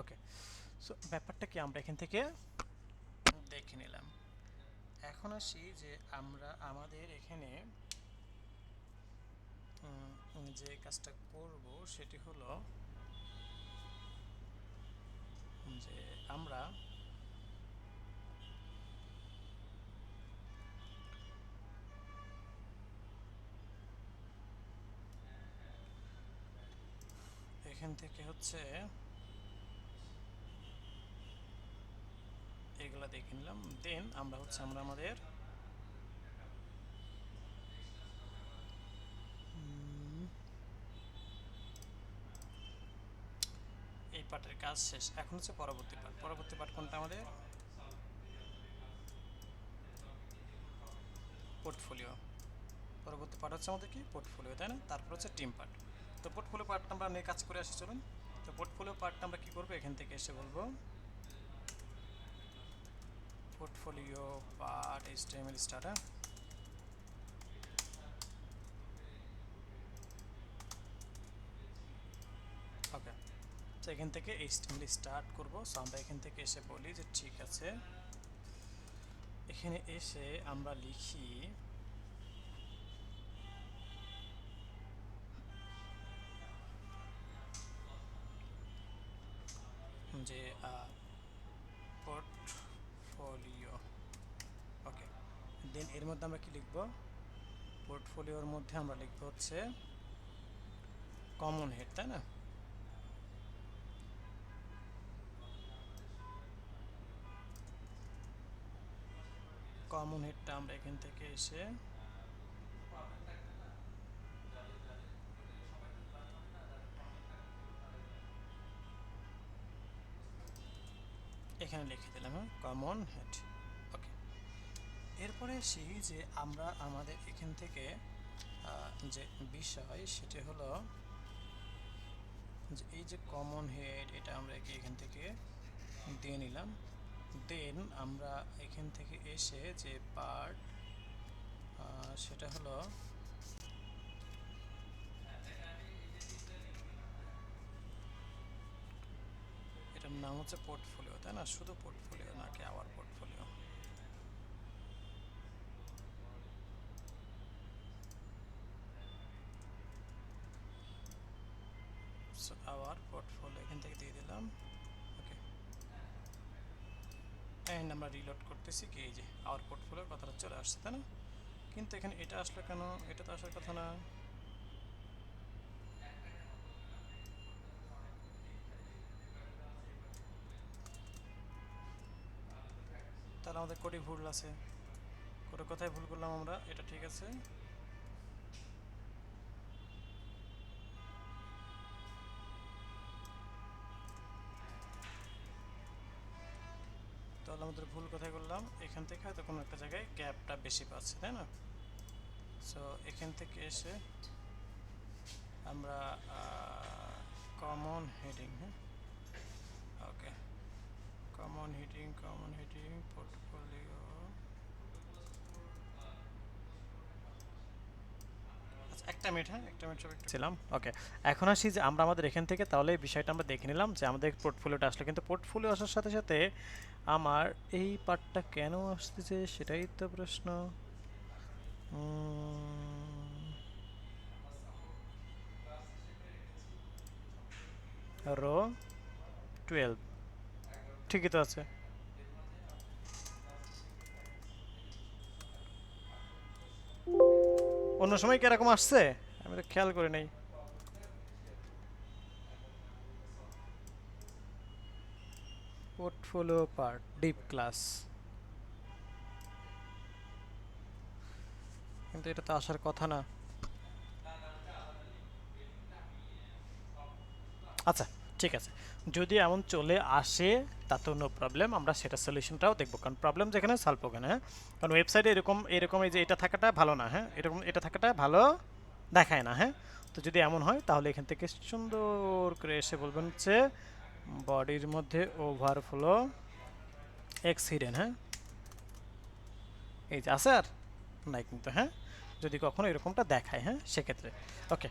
[SPEAKER 1] ওকে। সো ব্যাপারটা কি আমরা এখান থেকে দেখে নিলাম। এখন আসি যে আমরা আমাদের এখানে যে কাজটা করব সেটি হলো যে আমরা এখান থেকে হচ্ছে এগুলা দেখে নিলাম, দেন আমরা হচ্ছে আমরা আমাদের এই পার্টের কাজ শেষ। এখন হচ্ছে পরবর্তী পার্ট কোনটা, আমাদের পোর্টফোলিও। পরবর্তী পার্ট হচ্ছে আমাদের কি পোর্টফোলিও, তাই না? তারপর হচ্ছে টিম পার্ট। তো পোর্টফোলিও পার্টটা আমরা নিয়ে কাজ করে আসি, চলুন। তো পোর্টফোলিও পার্টটা আমরা কী করবো, এখান থেকে এসে বলবো পোর্টফোলিও পার্ট HTML স্টার্ট। ওকে, তো এখান থেকে HTML স্টার্ট করবো। সো আমরা এখান থেকে এসে বলি যে ঠিক আছে, এখানে এসে আমরা লিখি যে পোর্টফোলিও। ওকে, দেন এর মধ্যে আমরা কি লিখবো, পোর্টফোলিওর মধ্যে আমরা লিখবো হচ্ছে কমন হেড, তাই না? কমন হেডটা আমরা এখান থেকে এসে এখানে লিখে দিলাম, হ্যাঁ, কমন হেড। ওকে, এরপরে সেই যে আমরা আমাদের এখান থেকে যে বিষয় সেটি হলো যে এই যে কমন হেড, এটা আমরা এখান থেকে দিয়ে নিলাম। দেন আমরা এখান থেকে এসে যে পার্ট, সেটা হলো এটার নাম হচ্ছে পোর্টফোলিও, তাই না? শুধু পোর্টফোলিও নাকি আওয়ার পোর্টফোলিও? আওয়ার পোর্টফোলিও এখান থেকে দিয়ে দিলাম। ওকে, এন্ড আমরা রিলোড করতেছি কি, এই যে আওয়ার পোর্টফোলিও কথাটা চলে আসছে, তাই না? কিন্তু এখানে এটা আসলে কেন? এটা তো আসার কথা না। তাহলে আমাদের কোডে ভুল আছে। কোডে কোথায় ভুল করলাম আমরা? এটা ঠিক আছে, তাহলে আমাদের ভুল কোথায় করলাম? এখান থেকে হয়তো কোনো একটা জায়গায় গ্যাপটা বেশি পাচ্ছে, তাই না? সো এখান থেকে এসে আমরা কমন হেডিং, হ্যাঁ, ওকে, কমন হেডিং পোর্টফোলিও। আচ্ছা, একটা মিনিট, হ্যাঁ, একটা মিনিট সব একটু ছিলাম। ওকে, এখন আসি যে আমরা আমাদের এখান থেকে তাহলে এই বিষয়টা আমরা দেখে নিলাম যে আমাদের পোর্টফোলিওটা আসলো, কিন্তু পোর্টফোলিও আসার সাথে সাথে আমার এই পার্টটা কেন আসতেছে সেটাই তো প্রশ্ন। রো 12 ঠিকই তো আছে। অন্য সময় কি এরকম আসছে? আমি তো খেয়াল করি নাই। পোর্টফোলিও পার্ট ডিপ ক্লাস, কিন্তু এটা তো আসার কথা না। আচ্ছা, ঠিক আছে, যদি এমন চলে আসে তাতে নো প্রবলেম, আমরা সেটা সলিউশনটাও দেখবো, কারণ প্রবলেম যেখানে সলভ ওখানে, হ্যাঁ। কারণ ওয়েবসাইটে এরকম এরকম এই যে এটা থাকাটা ভালো না, হ্যাঁ, এরকম এটা থাকাটা ভালো দেখায় না, হ্যাঁ। তো যদি এমন হয় তাহলে এখান থেকে সুন্দর করে এসে বলবেন হচ্ছে বডির মধ্যে ওভারফ্লো এক্স হিডেন, হ্যাঁ, এই যে আছে আর নাই কিন্তু, হ্যাঁ, যদি কখনো এরকমটা দেখায়, হ্যাঁ, সেক্ষেত্রে। ওকে,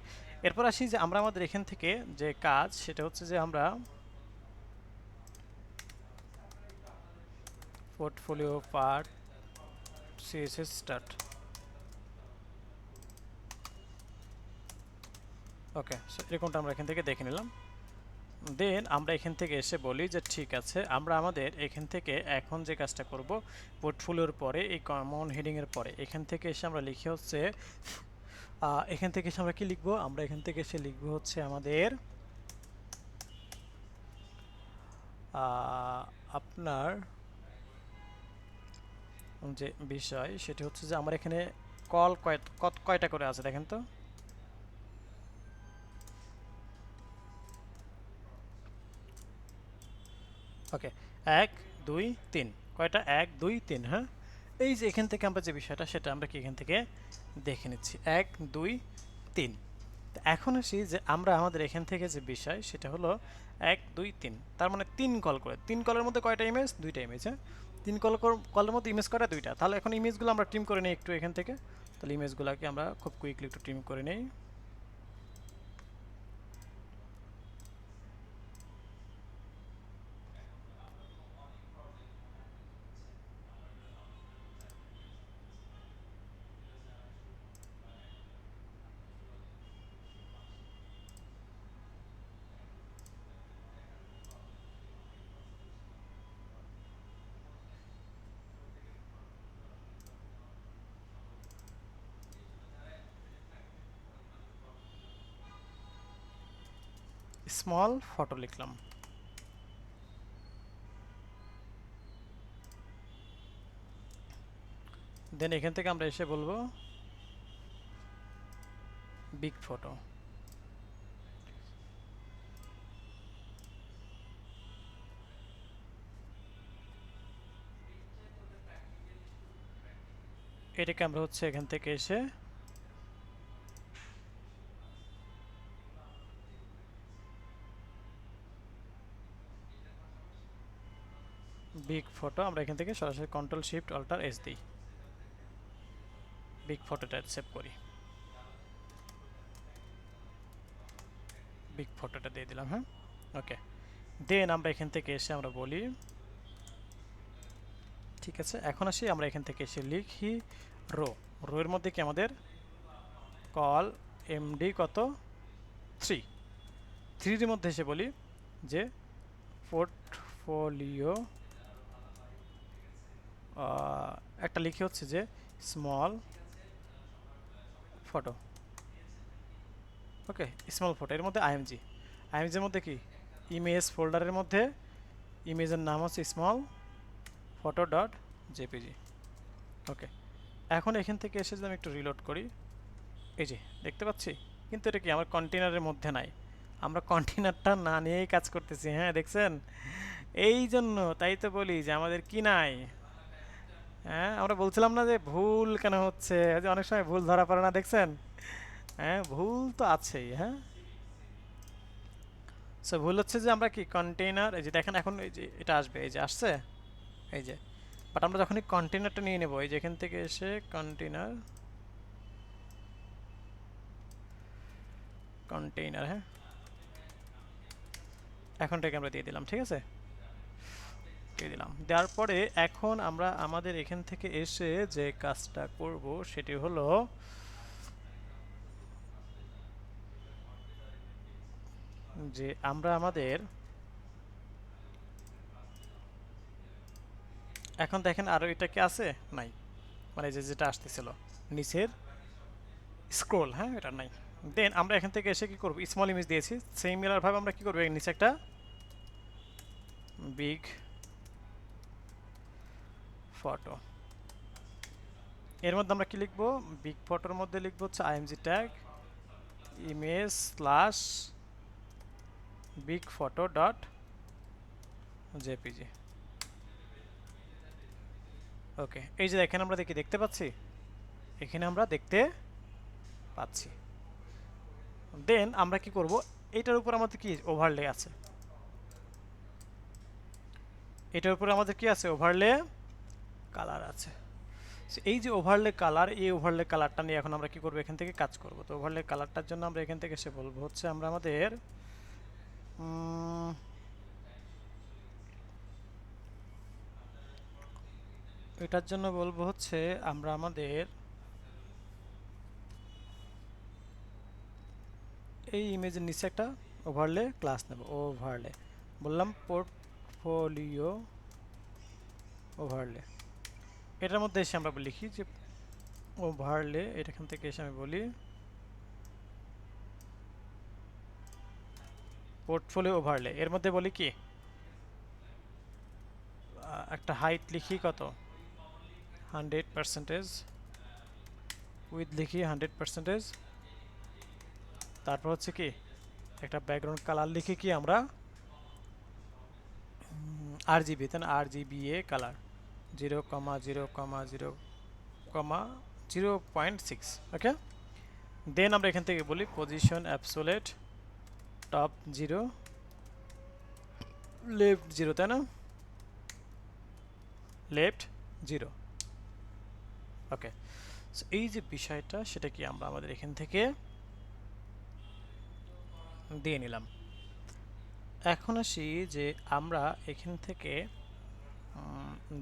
[SPEAKER 1] এরপর আসি যে আমরা আমাদের এখান থেকে যে কাজ সেটা হচ্ছে যে আমরা পোর্টফোলিও পার্ট সিএসএস স্টার্ট। ওকে, সো এরকমটা আমরা এখান থেকে দেখে নিলাম। দেন আমরা এখান থেকে এসে বলি যে ঠিক আছে, আমরা আমাদের এখান থেকে এখন যে কাজটা করব, পোর্টফোলিওর পরে এই কমন হেডিংয়ের পরে এখান থেকে এসে আমরা লিখে হচ্ছে এখান থেকে এসে আমরা কি লিখবো? আমরা এখান থেকে এসে লিখবো হচ্ছে আমাদের আপনার যে বিষয় সেটি হচ্ছে যে আমার এখানে কল কয়টা করে আছে দেখেন তো। ওকে, 1 2 3, কয়টা? 1 2 3, হ্যাঁ। এই যে এখান থেকে আমরা যে বিষয়টা সেটা আমরা কি এখান থেকে দেখে নিচ্ছি, 1 2 3। এখন আসি যে আমরা আমাদের এখান থেকে যে বিষয় সেটা হলো 1 2 3, তার মানে 3 কল করে, 3 কলের মধ্যে কয়টা ইমেজ? 2টা ইমেজ, হ্যাঁ। 3 কলের মধ্যে ইমেজ কয়টা? 2টা। তাহলে এখন ইমেজগুলো আমরা ট্রিম করে নিই একটু এখান থেকে। তাহলে ইমেজগুলোকে আমরা খুব কুইকলি একটু ট্রিম করে নিই। স্মল ফটো লিখলাম। দেন এখান থেকে আমরা এসে বলবো বিগ ফটো। এটাকে আমরা হচ্ছে এখান থেকে এসে বিগ ফটো, আমরা এখান থেকে সরাসরি কন্ট্রোল শিফট অল্টার এস দিই, বিগ ফটোটা সেভ করি, বিগ ফটোটা দিয়ে দিলাম। হ্যাঁ, ওকে। দেন আমরা এখান থেকে এসে আমরা বলি, ঠিক আছে, এখন আসি আমরা এখান থেকে এসে লিখি রো, রো এর মধ্যে কি আমাদের কল এমডি কত 3, 3 এর মধ্যে এসে বলি যে পোর্টফোলিও একটা লিখে হচ্ছে যে স্মল ফটো, ওকে, স্মল ফটো। এর মধ্যে আইএমজি, আইএমজির মধ্যে কি ইমেজ ফোল্ডারের মধ্যে ইমেজের নাম হচ্ছে স্মল ফটো ডট জেপিজি। ওকে, এখন এখান থেকে এসে যদি আমি একটু রিলোড করি, এই যে দেখতে পাচ্ছি, কিন্তু এটা কি আমার কন্টেনারের মধ্যে নাই, আমরা কন্টেনারটা না নিয়েই কাজ করতেছি। হ্যাঁ, দেখছেন, এই জন্য তাই তো বলি যে আমাদের কি নাই। হ্যাঁ, আমরা বলছিলাম না যে ভুল কেন হচ্ছে, যে অনেক সময় ভুল ধরা পড়ে না, দেখছেন। হ্যাঁ, ভুল তো আছেই। হ্যাঁ, সো ভুল হচ্ছে যে আমরা কি কন্টেইনার, এই যে দেখেন এখন এই যে এটা আসবে, এই যে আসছে, এই যে, বাট আমরা যখনই কন্টেইনারটা নিয়ে নেব, এই যে এখান থেকে এসে কন্টেইনার, কন্টেইনার, হ্যাঁ, এখনটাকে আমরা দিয়ে দিলাম, ঠিক আছে, দিয়ে দিলাম। দেওয়ার পরে এখন আমরা আমাদের এখান থেকে এসে যে কাজটা করব সেটি হলো যে আমরা আমাদের এখন দেখেন আরো এটা কি আছে নাই, মানে যে যেটা আসতেছিল নিচের স্ক্রোল, হ্যাঁ, এটা নাই। দেন আমরা এখান থেকে এসে কি করব, স্মল ইমেজ দিয়েছি, সিমিলার ভাবে আমরা কি করব, এর নিচে একটা বিগ ফটো, এর মধ্যে আমরা কি লিখব, বিগ ফটোর মধ্যে লিখব হচ্ছে IMG tag image slash big photo dot JPG. Okay, এই যে দেখেন আমরা দেখতে পাচ্ছি, এখানে আমরা দেখতে পাচ্ছি। দেন আমরা কি করব, এটার উপর আমাদের কি ওভারলে আছে, এটার উপর আমাদের কি আছে, ওভারলে কালার আছে। এই যে ওভারলে কালার, এই ওভারলে কালারটা নিয়ে এখন আমরা কি করব, এখান থেকে কাজ করব। তো ওভারলে কালারটার জন্য আমরা এখান থেকে এসে বলবো হচ্ছে আমরা আমাদের এটার জন্য বলবো হচ্ছে আমরা আমাদের এই ইমেজের নিচে একটা ওভারলে ক্লাস নেব, ওভারলে বললাম পোর্টফোলিও ওভারলে, এটার মধ্যে এসে আমরা লিখি যে ওভারলে, এখান থেকে এসে আমি বলি পোর্টফোলিও ওভারলে, এর মধ্যে বলি কি একটা হাইট লিখি কত 100%, উইথ লিখি 100%, তারপর হচ্ছে কি একটা ব্যাকগ্রাউন্ড কালার লিখি কি আমরা আরজিবি, তাই না, আরজিবিএ কালার 0,0,0,0.6। ওকে, দেন আমরা এখান থেকে বলি পজিশন অ্যাবসোলেট টপ 0 লেফট 0, তাই না, লেফট 0। ওকে, এই যে বিষয়টা সেটা কি আমরা আমাদের এখান থেকে দিয়ে নিলাম। এখন আসি যে আমরা এখান থেকে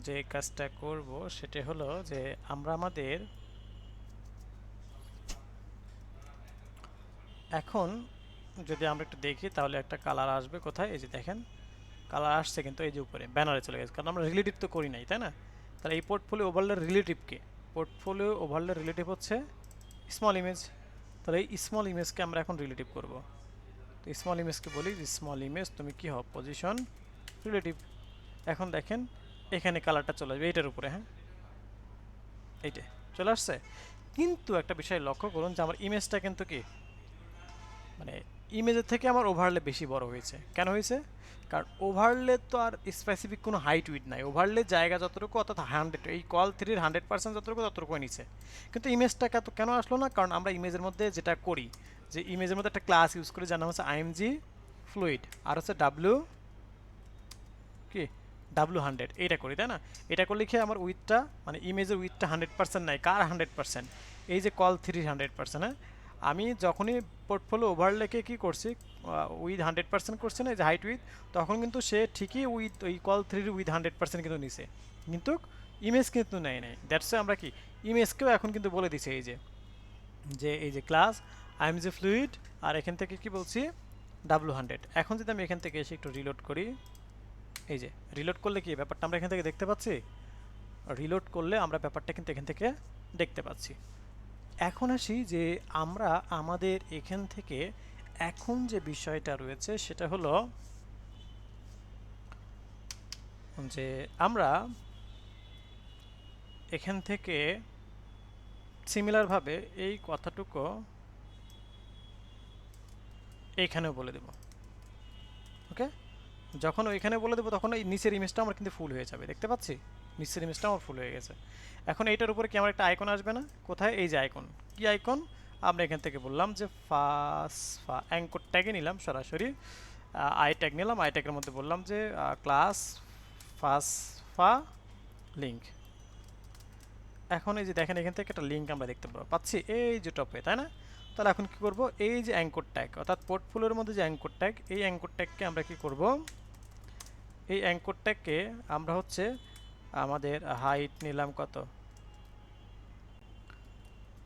[SPEAKER 1] যে কাজটা করব সেটা হলো যে আমরা আমাদের এখন যদি আমরা একটু দেখি তাহলে একটা কালার আসবে কোথায়, এই যে দেখেন কালার আসছে, কিন্তু এই যে উপরে ব্যানারে চলে গেছে, কারণ আমরা রিলেটিভ তো করি নাই, তাই না। তাহলে এই পোর্টফোলিও ওভারলে রিলেটিভকে, পোর্টফোলিও ওভারলে রিলেটিভ হচ্ছে স্মল ইমেজ, তাহলে এই স্মল ইমেজকে আমরা এখন রিলেটিভ করব। তো স্মল ইমেজকে বলি স্মল ইমেজ তুমি কি হও পজিশন রিলেটিভ। এখন দেখেন এখানে কালারটা চলে আসবে এইটার উপরে, হ্যাঁ, এইটা চলে আসছে। কিন্তু একটা বিষয় লক্ষ্য করুন যে আমার ইমেজটা কিন্তু কি মানে ইমেজের থেকে আমার ওভারলে বেশি বড় হয়েছে। কেন হয়েছে? কারণ ওভারলে তো আর স্পেসিফিক কোনো হাইট উইথ নাই, ওভারলে জায়গা যতটুকু অর্থাৎ 100, এই কল 3-র 100% যতটুকু ততটুকু নিচে। কিন্তু ইমেজটা কেন আসলো না? কারণ আমরা ইমেজের মধ্যে যেটা করি, যে ইমেজের মধ্যে একটা ক্লাস ইউজ করি যার নাম হচ্ছে আইএমজি ফ্লুইড, আর হচ্ছে কি W100, এইটা করি, তাই না? এটা করলে কি আমার উইথটা, মানে ইমেজের উইথটা 100% নাই। কার 100%? এই যে কল 3 100%। হ্যাঁ, আমি যখনই পোর্টফোলিও ওভারলেকে কি করছি, উইথ 100% করছে না, যে হাইট উইথ, তখন কিন্তু সে ঠিকই উইথ ওই কল 3 উইথ 100% কিন্তু নিছে, কিন্তু ইমেজ কিন্তু নেয় নাই। দ্যাটস আমরা কি ইমেজকেও এখন কিন্তু বলে দিছে এই যে ক্লাস আইএমজি ফ্লুইড, আর এখান থেকে কি বলছি W100। এখন যদি আমি এখান থেকে এসে একটু রিলোড করি, এই যে রিলোড করলে কি ব্যাপারটা আমরা এখান থেকে দেখতে পাচ্ছি, রিলোড করলে আমরা ব্যাপারটা কিন্তু এখান থেকে দেখতে পাচ্ছি। এখন আসি যে আমরা আমাদের এখান থেকে এখন যে বিষয়টা রয়েছে সেটা হলো যে আমরা এখান থেকে সিমিলারভাবে এই কথাটুকু এইখানেও বলে দেব। ওকে, যখন ওইখানে বলে দেবো তখন এই নিচের ইমেজটা আমার কিন্তু ফুল হয়ে যাবে, দেখতে পাচ্ছি নিচের ইমেজটা আমার ফুল হয়ে গেছে। এখন এইটার উপরে কি আমার একটা আইকন আসবে না? কোথায়? এই যে আইকন, কি আইকন? আমরা এখান থেকে বললাম যে অ্যাঙ্কর ট্যাগে নিলাম, সরাসরি আই ট্যাগ নিলাম, আই ট্যাগের মধ্যে বললাম যে ক্লাস ফা লিঙ্ক। এখন এই যে দেখেন এখান থেকে একটা লিঙ্ক আমরা দেখতে পাচ্ছি এই যে টপে, তাই না? তাহলে এখন কি করব, এই যে অ্যাঙ্কর ট্যাগ অর্থাৎ পোর্টফোলিওর মধ্যে যে অ্যাঙ্কর ট্যাগ, এই অ্যাঙ্কর ট্যাগকে আমরা কি করব, এই অ্যাঙ্কর ট্যাগকে আমরা হচ্ছে আমাদের হাইট নিলাম কত,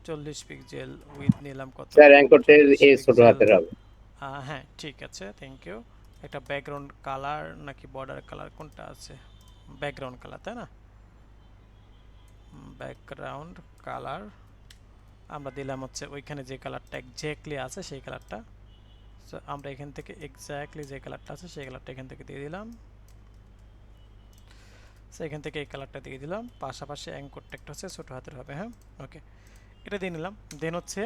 [SPEAKER 1] 40 পিক্সেল, উইথ নিলাম কত,
[SPEAKER 2] স্যার অ্যাঙ্করটা
[SPEAKER 1] 40
[SPEAKER 2] এ ছোট
[SPEAKER 1] পিক্সেল।
[SPEAKER 2] হাতের হবে।
[SPEAKER 1] হ্যাঁ ঠিক আছে, থ্যাংক ইউ। একটা ব্যাকগ্রাউন্ড কালার নাকি বর্ডার কালার কোনটা আছে? ব্যাকগ্রাউন্ড কালার, তাই না? ব্যাকগ্রাউন্ড কালার আমরা দিলাম হচ্ছে ওইখানে যে কালারটা এক্স্যাক্টলি আছে সেই কালারটা। সো আমরা এখান থেকে এক্স্যাক্টলি যে কালারটা আছে সেই কালারটা এখান থেকে দিয়ে দিলাম। সো এখান থেকে এই কালারটা দিয়ে দিলাম, পাশাপাশি অ্যাঙ্কর ট্যাগটা হচ্ছে ছোট হাতের হবে। হ্যাঁ, ওকে, এটা দিয়ে নিলাম। দেন হচ্ছে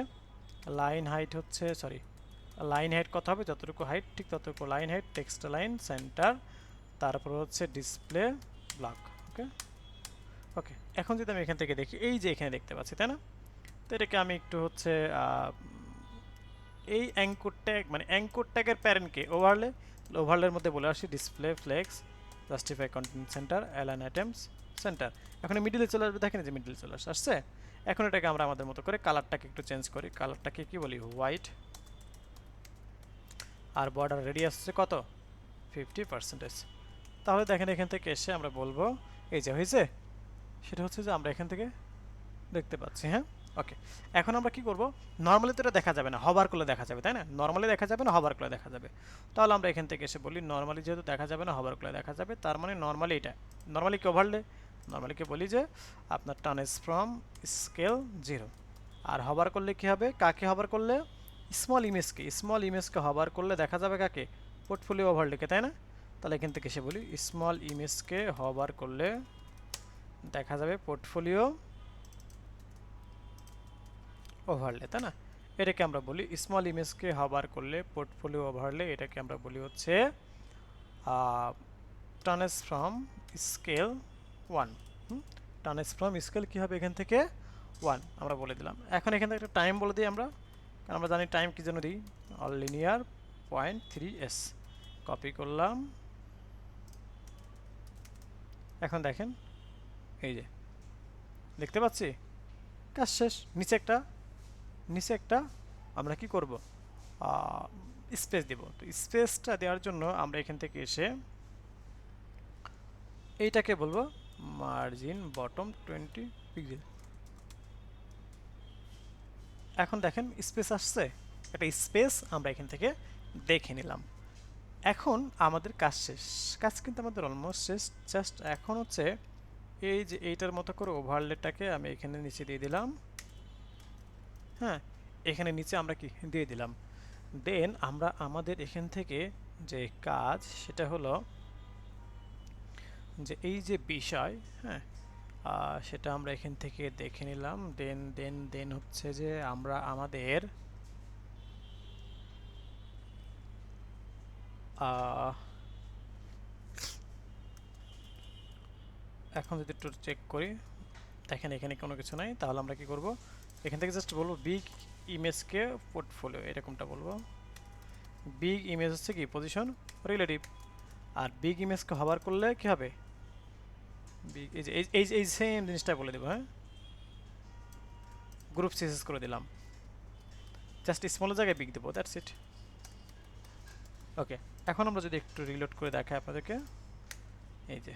[SPEAKER 1] লাইন হাইট হচ্ছে, সরি, লাইন হাইট কত হবে, যতটুকু হাইট ঠিক ততটুকু line height, text line centre, তারপর হচ্ছে ডিসপ্লে ব্লক। ওকে ওকে, এখন যদি আমি এখান থেকে দেখি, এই যে এখানে দেখতে পাচ্ছি, তাই না? তো এটাকে আমি একটু হচ্ছে এই অ্যাঙ্কর ট্যাগ, মানে অ্যাঙ্কর ট্যাগের প্যারেন্টকে ওভারলের মধ্যে বলে আসি display flex, justify content center, align items centre. এখন মিডিলে চলে আসবে, দেখেন যে মিডিলে চলে আসছে। এখন এটাকে আমরা আমাদের মতো করে কালারটাকে একটু চেঞ্জ করি, কালারটাকে কি বলি, হোয়াইট, আর বর্ডার রেডিয়াস হচ্ছে কত, 50%। তাহলে দেখেন এখান থেকে এসে আমরা বলবো এই যে হয়েছে, সেটা হচ্ছে যে আমরা এখান থেকে দেখতে পাচ্ছি। হ্যাঁ, ওকে, এখন আমরা কি করব, নর্মালি তো এটা দেখা যাবে না, হবার করলে দেখা যাবে, তাই না? নর্মালি দেখা যাবে না, হবার করলে দেখা যাবে। তাহলে আমরা এখান থেকে এসে বলি নর্মালি যেহেতু দেখা যাবে না, হবার করলে দেখা যাবে, তার মানে নর্মালি এটা, নর্মালি কি ওভারলে, নর্মালিকে বলি যে আপনার টার্নেস ফ্রম স্কেল 0। আর হবার করলে কি হবে, কাকে হবার করলে, স্মল ইমেজকে হবার করলে দেখা যাবে কাকে, পোর্টফোলিও ওভারলেকে, তাই না? তাহলে এখান থেকে এসে বলি স্মল ইমেজকে হবার করলে দেখা যাবে পোর্টফোলিও ওভারলে, তাই না? এটাকে আমরা বলি স্মল ইমেজকে হবার করলে পোর্টফোলিও ওভারলে, এটাকে আমরা বলি হচ্ছে transform scale 1। Transform scale কী হবে, এখান থেকে 1 আমরা বলে দিলাম। এখন এখান থেকে একটা টাইম বলে দিই আমরা, কারণ আমরা জানি টাইম কী জন্য দিই, অল লিনিয়ার 0.3s। কপি করলাম, এখন দেখেন এই যে দেখতে পাচ্ছি, কাজ শেষ। নিচে একটা আমরা কি করব, স্পেস দেব। তো স্পেসটা দেওয়ার জন্য আমরা এখান থেকে এসে এইটাকে বলবো মার্জিন বটম 20 পিক্সেল। এখন দেখেন স্পেস আসছে, একটা স্পেস আমরা এখান থেকে দেখে নিলাম। এখন আমাদের কাজ শেষ, কাজ কিন্তু আমাদের অলমোস্ট শেষ। জাস্ট এখন হচ্ছে এই যে এইটার মতো করে ওভারলেটাকে আমি এখানে নিচে দিয়ে দিলাম। হ্যাঁ, এখানে নিচে আমরা কি দিয়ে দিলাম। দেন আমরা আমাদের এখান থেকে যে কাজ সেটা হলো যে এই যে বিষয়, হ্যাঁ, সেটা আমরা এখান থেকে দেখে নিলাম। দেন হচ্ছে যে আমরা আমাদের এখন যদি একটু চেক করি, দেখেন এখানে কোনো কিছু নাই, তাহলে আমরা কি করব, এখান থেকে জাস্ট বলবো বিগ ইমেজকে পোর্টফোলিও, এরকমটা বলবো। বিগ ইমেজ হচ্ছে কি পজিশন রিলেটিভ, আর বিগ ইমেজকে হবার করলে কি হবে, বিগ এই যে এই সেম জিনিসটা বলে দেবো। হ্যাঁ, গ্রুপ সিএসএস করে দিলাম, জাস্ট স্মলের জায়গায় বিগ দেবো, দ্যাটস ইট। ওকে, এখন আমরা যদি একটু রিলোড করে দেখাই আপনাদেরকে, এই যে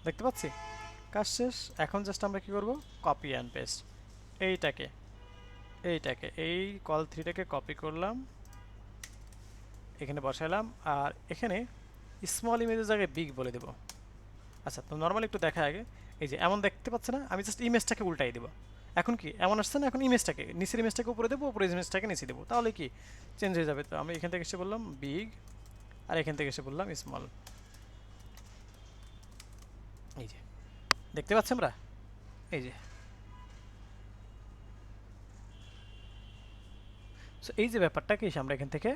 [SPEAKER 1] দেখতে পাচ্ছি কাজ শেষ। এখন জাস্ট আমরা কি করব, কপি অ্যান্ড পেস্ট, এইটাকে এই কল 3টাকে কপি করলাম, এখানে বসাইলাম, আর এখানে স্মল ইমেজের জায়গায় বিগ বলে দেব। আচ্ছা, তো নর্মালি একটু দেখা আগে, এই যে এমন দেখতে পাচ্ছে না, আমি জাস্ট ইমেজটাকে উল্টাই দেবো। এখন কি এমন আসছে না, এখন ইমেজটাকে নিচের ইমেজটাকে উপরে দেবো, উপরে ইমেজটাকে নিচে দেবো, তাহলে কি চেঞ্জ হয়ে যাবে। তো আমি এখান থেকে এসে বললাম বিগ, আর এখান থেকে এসে বললাম স্মল। এই যে দেখতে পাচ্ছি আমরা, এই যে সো এই যে ব্যাপারটাকে এসে আমরা এখান থেকে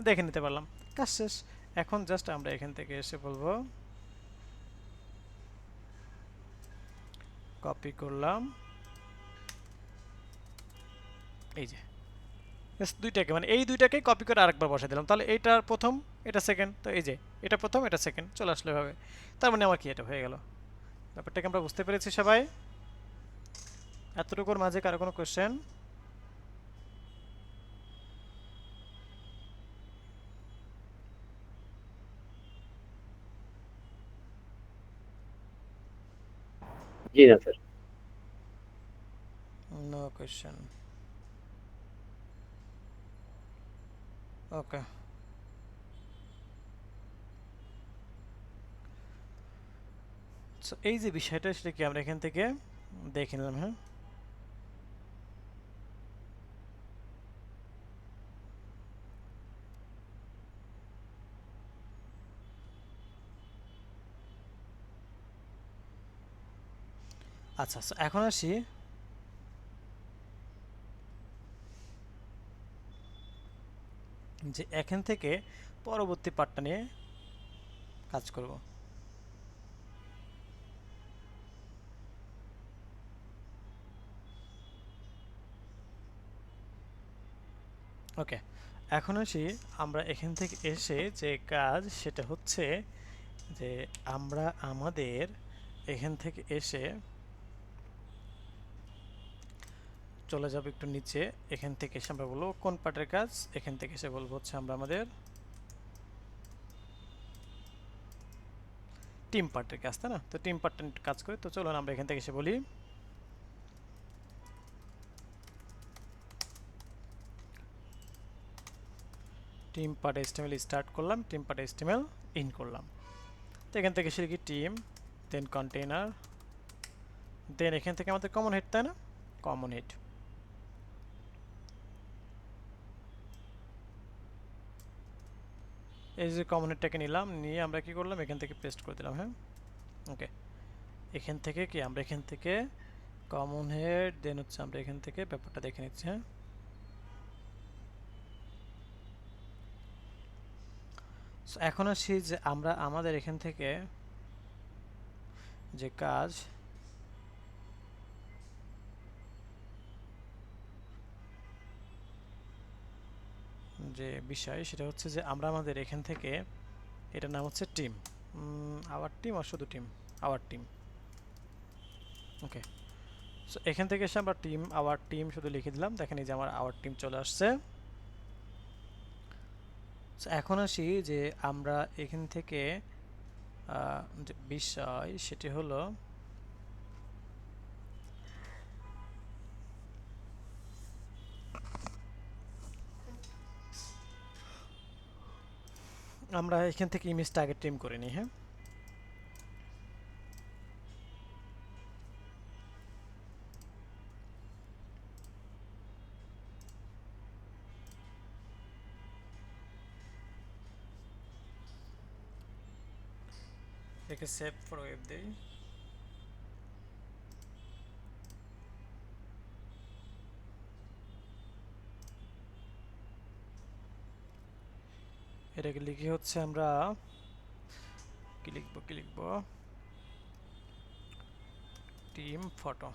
[SPEAKER 1] দেখে নিতে পারলাম, কাজ শেষ। এখন জাস্ট আমরা এখান থেকে এসে বলবো কপি করলাম, এই যে দুইটাকে, মানে এই দুইটাকে কপি করে আরেকবার বসাই দিলাম, তাহলে এইটার প্রথম, এটা সেকেন্ড, তো এই যে এটা প্রথম এটা সেকেন্ড চলে আসলে এভাবে। তার মানে আমার কি এটা হয়ে গেল। ব্যাপারটাকে আমরা বুঝতে পেরেছি সবাই? এতটুকুর মাঝে কারো কোনো কোশ্চেন?
[SPEAKER 2] জি না sir.
[SPEAKER 1] No question. Okay, so এই যে বিষয়টা সেটা কি আমরা এখান থেকে দেখে নিলাম। হ্যাঁ, আচ্ছা, এখন আসি যে এখান থেকে পরবর্তী পার্টটা নিয়ে কাজ করব। ওকে, এখন আসি আমরা এখান থেকে এসে যে কাজ সেটা হচ্ছে যে আমরা আমাদের এখান থেকে এসে চলে যাব একটু নিচে, এখান থেকে এসে আমরা বলবো কোন পার্টের কাজ, এখান থেকে এসে বলবো হচ্ছে আমরা আমাদের টিম পার্টের কাজ, তাই না? তো টিম পার্টের কাজ করি, তো চলুন আমরা এখান থেকে এসে বলি টিম পার্ট এস্টিমেল স্টার্ট করলাম, টিম পার্ট এস্টিমেল ইন করলাম। তো এখান থেকে এসে লিখি টিম, দেন কন্টেইনার, দেন এখান থেকে আমাদের কমন হেড, তাই না? কমন হেড, এই যে কমন হেডটাকে নিলাম, নিয়ে আমরা কি করলাম এখান থেকে পেস্ট করে দিলাম। হ্যাঁ, ওকে, এখান থেকে কি আমরা এখান থেকে কমন হেড, দেন হচ্ছে আমরা এখান থেকে ব্যাপারটা দেখে নিচ্ছি। হ্যাঁ, এখন আসি যে আমরা আমাদের এখান থেকে যে কাজ, যে বিষয় সেটা হচ্ছে যে আমরা আমাদের এখান থেকে, এটার নাম হচ্ছে টিম, আওয়ার টিম, আর শুধু team, our team. Okay, so এখান থেকে এসে আমরা টিম, আওয়ার টিম শুধু লিখে দিলাম, দেখেন এই যে আমার আওয়ার টিম চলে আসছে। এখন আসি যে আমরা এখান থেকে যে বিষয় সেটি হলো আমরা এখান থেকে ইমেজটা আগে ট্রিম করে নিই। হ্যাঁ, একে সেভ ফর ওয়েব দেই। এটাকে লিখি হচ্ছে আমরা কি লিখবো টিম ফটো।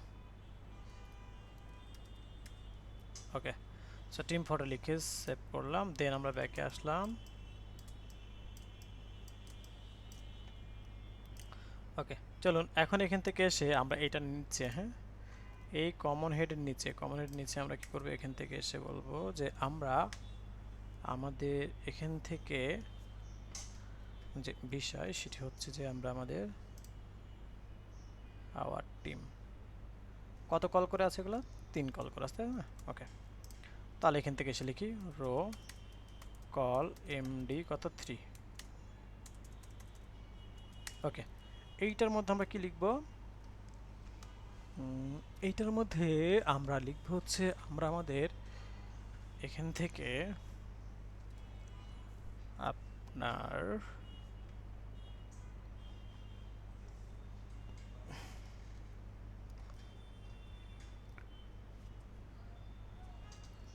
[SPEAKER 1] ওকে, সো টিম ফটো লিখে সেভ করলাম, দেন আমরা ব্যাকে আসলাম। ওকে, চলুন এখন এখান থেকে এসে আমরা এটা নিচে, হ্যাঁ, এই কমন হেডের নিচে আমরা কি করব, এখান থেকে এসে বলবো যে আমরা আমাদের এখান থেকে যে বিষয় সেটি হচ্ছে যে আমরা আমাদের আওয়ার টিম কত কল করে আছে, এগুলো 3 কল করে আছে, তাই না? ওকে, তাহলে এখান থেকে এসে লিখি রো কল এমডি কত 3। ওকে, এইটার মধ্যে আমরা কি লিখব, এইটার মধ্যে আমরা লিখব হচ্ছে আমরা আমাদের এখান থেকে আপনার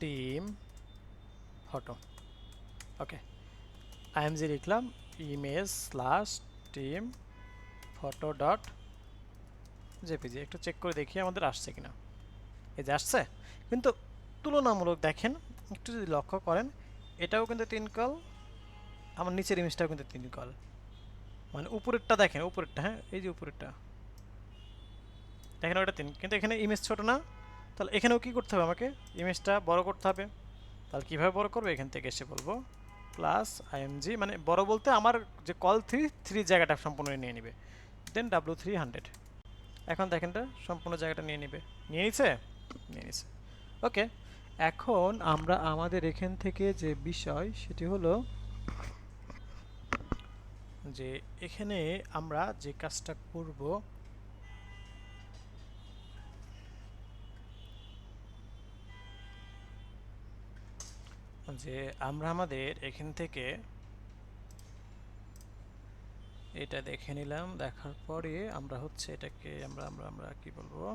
[SPEAKER 1] টিম ফটো। ওকে, আইএমজি লিখলাম image slash team photo dot JPG. একটু চেক করে দেখি আমাদের আসছে কিনা। এই যে আসছে, কিন্তু তুলনামূলক দেখেন একটু যদি লক্ষ্য করেন, এটাও কিন্তু 3 কল, আমার নিচের ইমেজটাও কিন্তু 3 কল, মানে উপরেরটা দেখেন, উপরেরটা, হ্যাঁ এই যে উপরেরটা দেখেন, ওটা 3, কিন্তু এখানে ইমেজ ছোট না, তাহলে এখানেও কি করতে হবে, আমাকে ইমেজটা বড় করতে হবে। তাহলে কীভাবে বড় করবো, এখান থেকে এসে বলবো প্লাস আইএমজি, মানে বড় বলতে আমার যে কল 3 জায়গাটা সম্পূর্ণ নিয়ে নেবে, দেন W300। এখন দেখেন এটা সম্পূর্ণ জায়গাটা নিয়ে নিবে, নিয়ে নিছে। ওকে, এখন আমরা আমাদের এখান থেকে যে বিষয় সেটি হলো যে এখানে আমরা যে কাজটা করব, যে আমরা আমাদের এখান থেকে এটা দেখে নিলাম, দেখার পরে আমরা হচ্ছে এটাকে আমরা আমরা আমরা কি বলবো,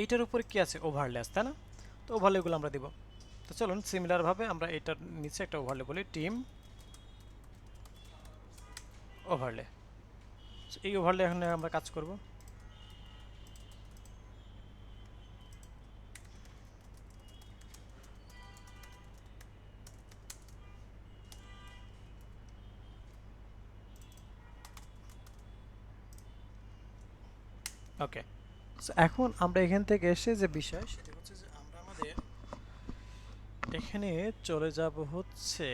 [SPEAKER 1] এইটার উপরে কি আছে, ওভারলে আছে, তাই না? তো ওভারলেগুলো আমরা দিব। তো চলুন সিমিলারভাবে আমরা এটার নিচে একটা ওভারলে বলি টিম ওভারলে। এই ওভারলে এখন আমরা কাজ করব। ওকে, সো এখন আমরা এখান থেকে এসে যে বিষয় সেটা হচ্ছে যে আমরা আমাদের এখানে চলে যাব হচ্ছে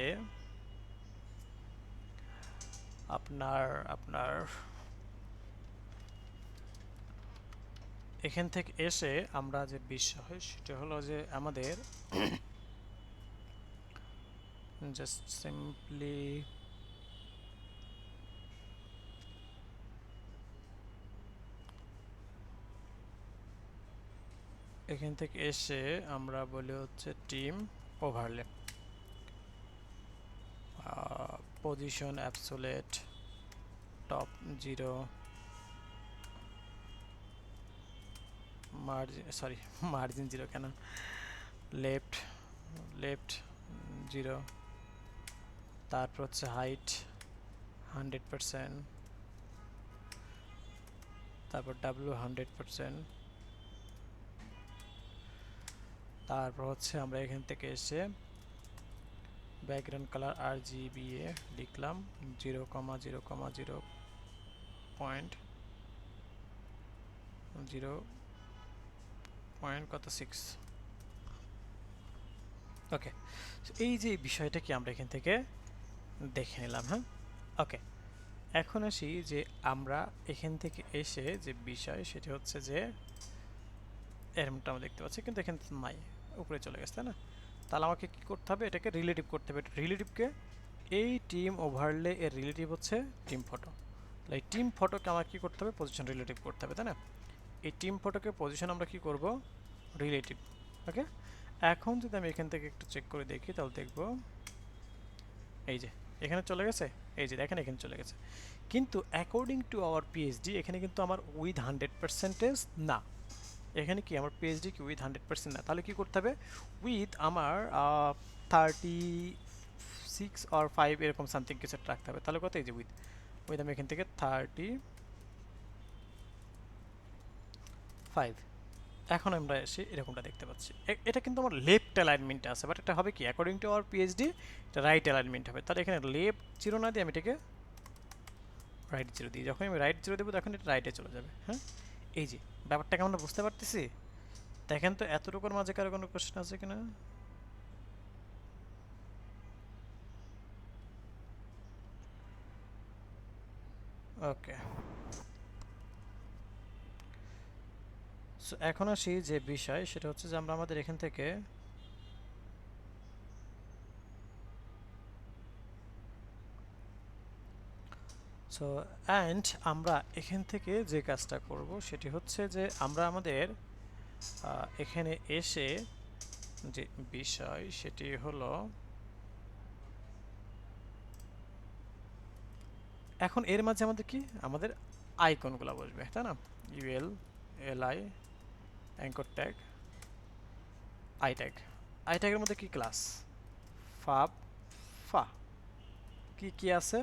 [SPEAKER 1] আপনার আপনার এখান থেকে এসে আমরা যে বিষয় সেটা হলো যে আমাদের জাস্ট সিম্পলি এখান থেকে এসে আমরা বলি হচ্ছে team overlay, position অ্যাবসোলেট top 0, margin 0 কেন, লেফট 0, তারপর হচ্ছে হাইট 100%, তারপর W 100%, তারপর হচ্ছে আমরা এখান থেকে এসে ব্যাকগ্রাউন্ড কালার RGBA লিখলাম 0,0,0 পয়েন্ট 0.6। ওকে, এই যে বিষয়টা কি আমরা এখান থেকে দেখে নিলাম, হ্যাঁ। ওকে, এখন আসি যে আমরা এখান থেকে এসে যে বিষয় সেটি হচ্ছে যে এরমটা আমরা দেখতে পাচ্ছি, কিন্তু এখানে নাই, উপরে চলে গেছে, তাই না? তাহলে আমাকে কি করতে হবে, এটাকে রিলেটিভ করতে হবে। রিলেটিভকে এই টিম ওভারলে এর রিলেটিভ হচ্ছে টিম ফটো। তাহলে এই টিম ফটোকে আমার কি করতে হবে, পজিশন রিলেটিভ করতে হবে, তাই না? এই টিম ফটোকে পজিশন আমরা কি করব, রিলেটিভ। ওকে, এখন যদি আমি এখান থেকে একটু চেক করে দেখি তাহলে দেখব এই যে এখানে চলে গেছে, এই যে দেখেন এখানে চলে গেছে, কিন্তু অ্যাকর্ডিং টু আওয়ার পিএইচডি এখানে কিন্তু আমার উইথ 100% না, এখানে কি আমার পিএইচডি কি উইথ 100% না, তাহলে কি করতে হবে, উইথ আমার 36 অর 5 এরকম সামথিং কিছু একটা রাখতে হবে। তাহলে কত, এই যে উইথ উইথ আমি এখান থেকে 35, এখন আমরা এসে এরকমটা দেখতে পাচ্ছি। এটা কিন্তু আমার লেফট অ্যালাইনমেন্টে আছে, বাট এটা হবে কি অ্যাকর্ডিং টু আওয়ার পিএইচডি এটা রাইট অ্যালাইনমেন্ট হবে। তাহলে এখানে লেফট 0 না দিয়ে আমি এটাকে রাইট 0 দিই, যখন আমি রাইট 0 দেবো তখন এটা রাইটে চলে যাবে। হ্যাঁ, এই যে ব্যাপারটাকে আমরা বুঝতে পারতেছি। দেখেন তো এতটুকুর মাঝে কারো কোনো কোশ্চেন আছে কিনা। ওকে, সো এখন আসি যে বিষয়, সেটা হচ্ছে যে আমরা আমাদের এখান থেকে সো অ্যান্ড আমরা এখান থেকে যে কাজটা করব সেটি হচ্ছে যে আমরা আমাদের এখানে এসে যে বিষয় সেটি হলো, এখন এর মাঝে আমাদের কি আমাদের আইকনগুলো বসবে, তাই না, UL, LI, anchor tag, I tag. আই ট্যাগের মধ্যে কি ক্লাস, ফাব, ফা, কি কি আছে,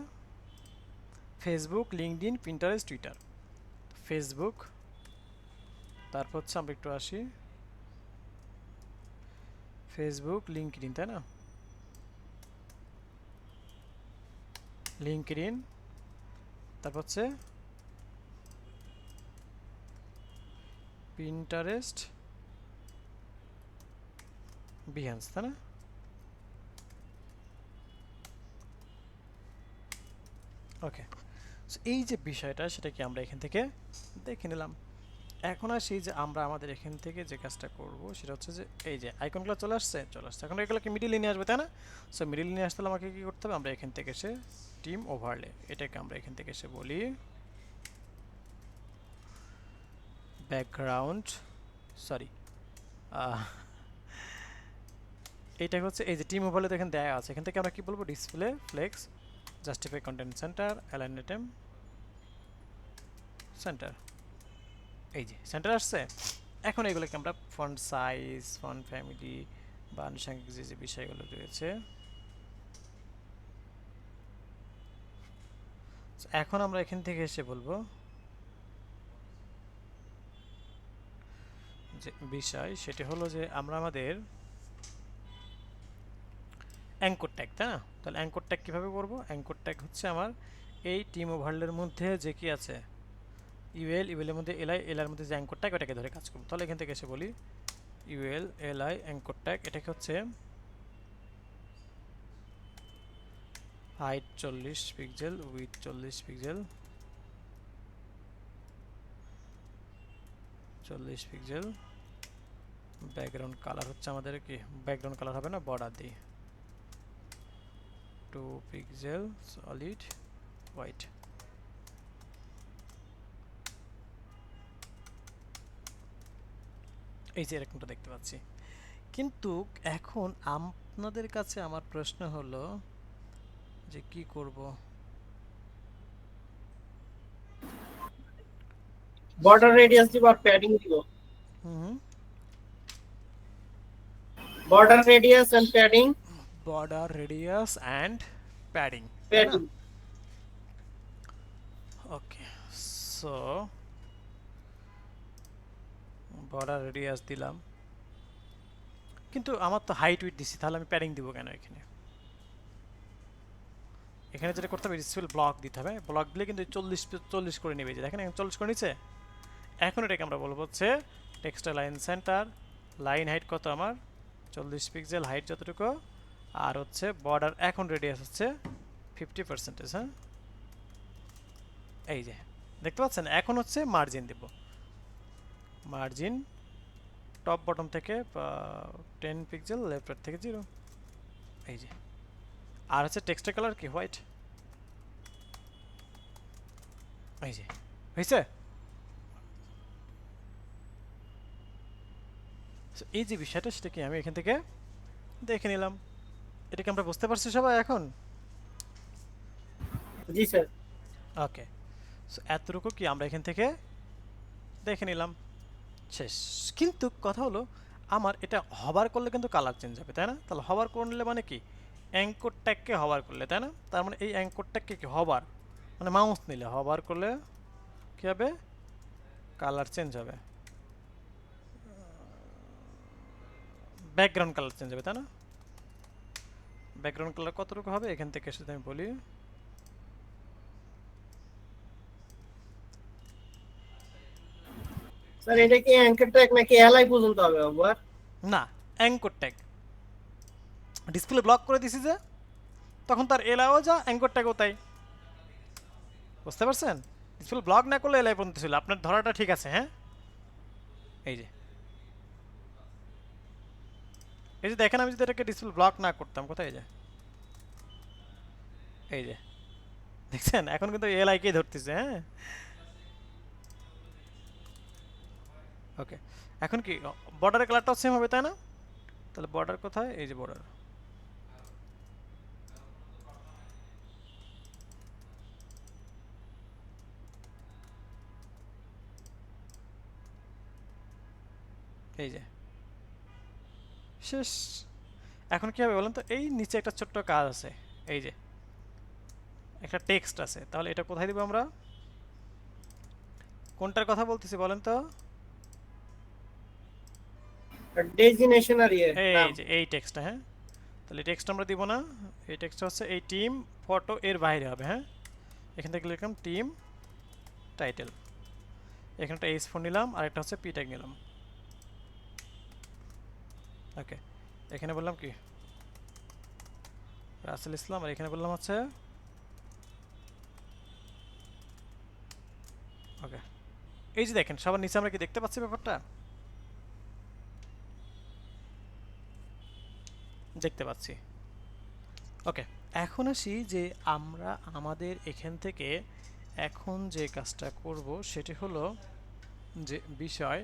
[SPEAKER 1] Facebook, LinkedIn, Pinterest, Twitter. Facebook, তারপর হচ্ছে আমরা একটু আসি ফেসবুক, লিঙ্কডইন, তাই না, লিঙ্কডইন, তারপর হচ্ছে পিন্টারেস্ট, বিহান্স, তাই না। ওকে, এই যে বিষয়টা সেটা কি আমরা এখান থেকে দেখে নিলাম। এখন আসি যে আমরা আমাদের এখান থেকে যে কাজটা করব সেটা হচ্ছে যে এই যে আইকনগুলো চলে আসছে। এখন এগুলো কি মিডিলে নিয়ে আসবে, তাই না। সো মিডিলে নিয়ে আসতে হলে আমাকে কি করতে হবে, আমরা এখান থেকে এসে টিম ওভারলে, এটাকে আমরা এখান থেকে এসে বলি ব্যাকগ্রাউন্ড, সরি এইটা হচ্ছে এই যে টিম ওভারলে তো এখানে দেয়া আছে। এখান থেকে আমরা কি বলবো, display, flex, justify content center, align item, center, এই যে সেন্টার আসছে। এখন এগুলোকে আমরা ফন্ট সাইজ, ফন্ট ফ্যামিলি বা আনুষঙ্গিক যে যে বিষয়গুলো রয়েছে, এখন আমরা এখান থেকে এসে বলবো যে বিষয় সেটি হলো যে আমরা আমাদের অ্যাঙ্কর ট্যাগ, তাই না। তাহলে অ্যাঙ্কর ট্যাগ কীভাবে করবো, অ্যাঙ্কর ট্যাগ হচ্ছে আমার এই টিম ওভারলের মধ্যে যে কি আছে, ইউএল, ইউএলের মধ্যে এলআই, এলআর মধ্যে যে অ্যাঙ্কর ট্যাগ ওটাকে ধরে কাজ করবো। তাহলে এখান থেকে এসে বলি ইউএল, এলআই, অ্যাঙ্কর ট্যাগ, এটাকে হচ্ছে height 40 pixel, with 40 pixel, 40 pixel, background colour হচ্ছে আমাদের কি, ব্যাকগ্রাউন্ড কালার হবে না, বর্ডার দিই 2 পিক্সেল, সলিড হোয়াইট। এই যে এরকমটা দেখতে পাচ্ছি। কিন্তু এখন আপনাদের কাছে আমার প্রশ্ন হলো যে কি করব,
[SPEAKER 4] বর্ডার রেডিয়াস দিব আর প্যাডিং দিব।
[SPEAKER 1] Hmm,
[SPEAKER 4] border radius and padding,
[SPEAKER 1] border radius and padding,
[SPEAKER 4] padding.
[SPEAKER 1] Okay, so border radius দিলাম, কিন্তু আমার তো হাইট উইথ দিছি, তাহলে আমি প্যাডিং দিব কেন এখানে। এখানে যেটা করতে হবে ডিসপ্লে ব্লক দিতে হবে, ব্লক দিলে কিন্তু 40 করে নেবে, যে দেখেন 40 করে নিচ্ছে। এখন এটাকে আমরা বলবো হচ্ছে textile line centre, line height কত আমার 40 পিক্সেল, হাইট যতটুকু, আর হচ্ছে বর্ডার এখন রেডিয়াস হচ্ছে 50%। হ্যাঁ, এই যে দেখতে পাচ্ছেন। এখন হচ্ছে মার্জিন দেব, মার্জিন টপ বটম থেকে 10 পিক্সেল, লেফট রাইট থেকে 0, এই যে। আর হচ্ছে টেক্সটের কালার কি হোয়াইট, এই যে হয়েছে। এই যে বিষয়টা সেটা কি আমি এখান থেকে দেখে নিলাম। এটাকে আমরা বুঝতে পারছি সবাই এখন।
[SPEAKER 4] জি স্যার।
[SPEAKER 1] ওকে, সো এতটুকু কি আমরা এখান থেকে দেখে নিলাম। শেষ। কিন্তু কথা হলো আমার এটা হবার করলে কিন্তু কালার চেঞ্জ হবে, তাই না? তাহলে হবার করলে মানে কি, অ্যাঙ্কর ট্যাগকে হবার করলে, তাই না? তার মানে এই অ্যাঙ্কর ট্যাগকে কি হবার মানে মাউস নিলে হবার করলে কি হবে, কালার চেঞ্জ হবে, ব্যাকগ্রাউন্ড কালার চেঞ্জ হবে, তাই না? ব্যাকগ্রাউন্ড কালার কতটুকু হবে এখান থেকে শুধু আমি বলি,
[SPEAKER 4] স্যার এটা কি অ্যাঙ্কার ট্র্যাক নাকি এলআই পর্যন্ত হবে আবার?
[SPEAKER 1] না, অ্যাঙ্কর ট্যাগ ডিসপ্লে ব্লক করে দিছি যে, তখন তার এলাও যা অ্যাঙ্কর ট্যাগও তাই, বুঝতে পারছেন? ডিসপ্লে ব্লক না করলে এলাই পর্যন্ত ছিল, আপনার ধরাটা ঠিক আছে। হ্যাঁ, এই যে এই যে দেখেন, আমি যদি এটাকে ডিসপ্লে ব্লক না করতাম, কোথায় যায়, এই যে দেখছেন, এখন কিন্তু এলআই কে ধরতেছে। হ্যাঁ, ওকে, এখন কি বর্ডারের কালারটাও সেম হবে, তাই না? তাহলে বর্ডার কোথায়, এই যে বর্ডার, এই যে শেষ। এখন কি হবে বলেন তো, এই নিচে একটা ছোট্ট কাজ আছে, এই যে একটা টেক্সট আছে, তাহলে এটা কোথায় দিব আমরা, কোনটার কথা বলতেছি বলেন তো,
[SPEAKER 4] ডেজিগনেশন আর ইয়ে
[SPEAKER 1] এই
[SPEAKER 4] নাম।
[SPEAKER 1] যে এই টেক্সটটা। হ্যাঁ, তাহলে টেক্সট আমরা দিব না, এই টেক্সটটা হচ্ছে এই টিম ফটো এর বাইরে হবে। হ্যাঁ, এখান থেকে লিখলাম টিম টাইটেল, এখানে একটা এইচ4 নিলাম আর একটা হচ্ছে পি ট্যাগ নিলাম। ওকে, এখানে বললাম কি রাসেল ইসলাম, আর এখানে বললাম হচ্ছে ওকে। এই যে দেখেন সবার নিচে আমরা কি দেখতে পাচ্ছি ব্যাপারটা, দেখতে পাচ্ছি। ওকে, এখন আসি যে আমরা আমাদের এখান থেকে এখন যে কাজটা করব সেটি হলো যে বিষয়,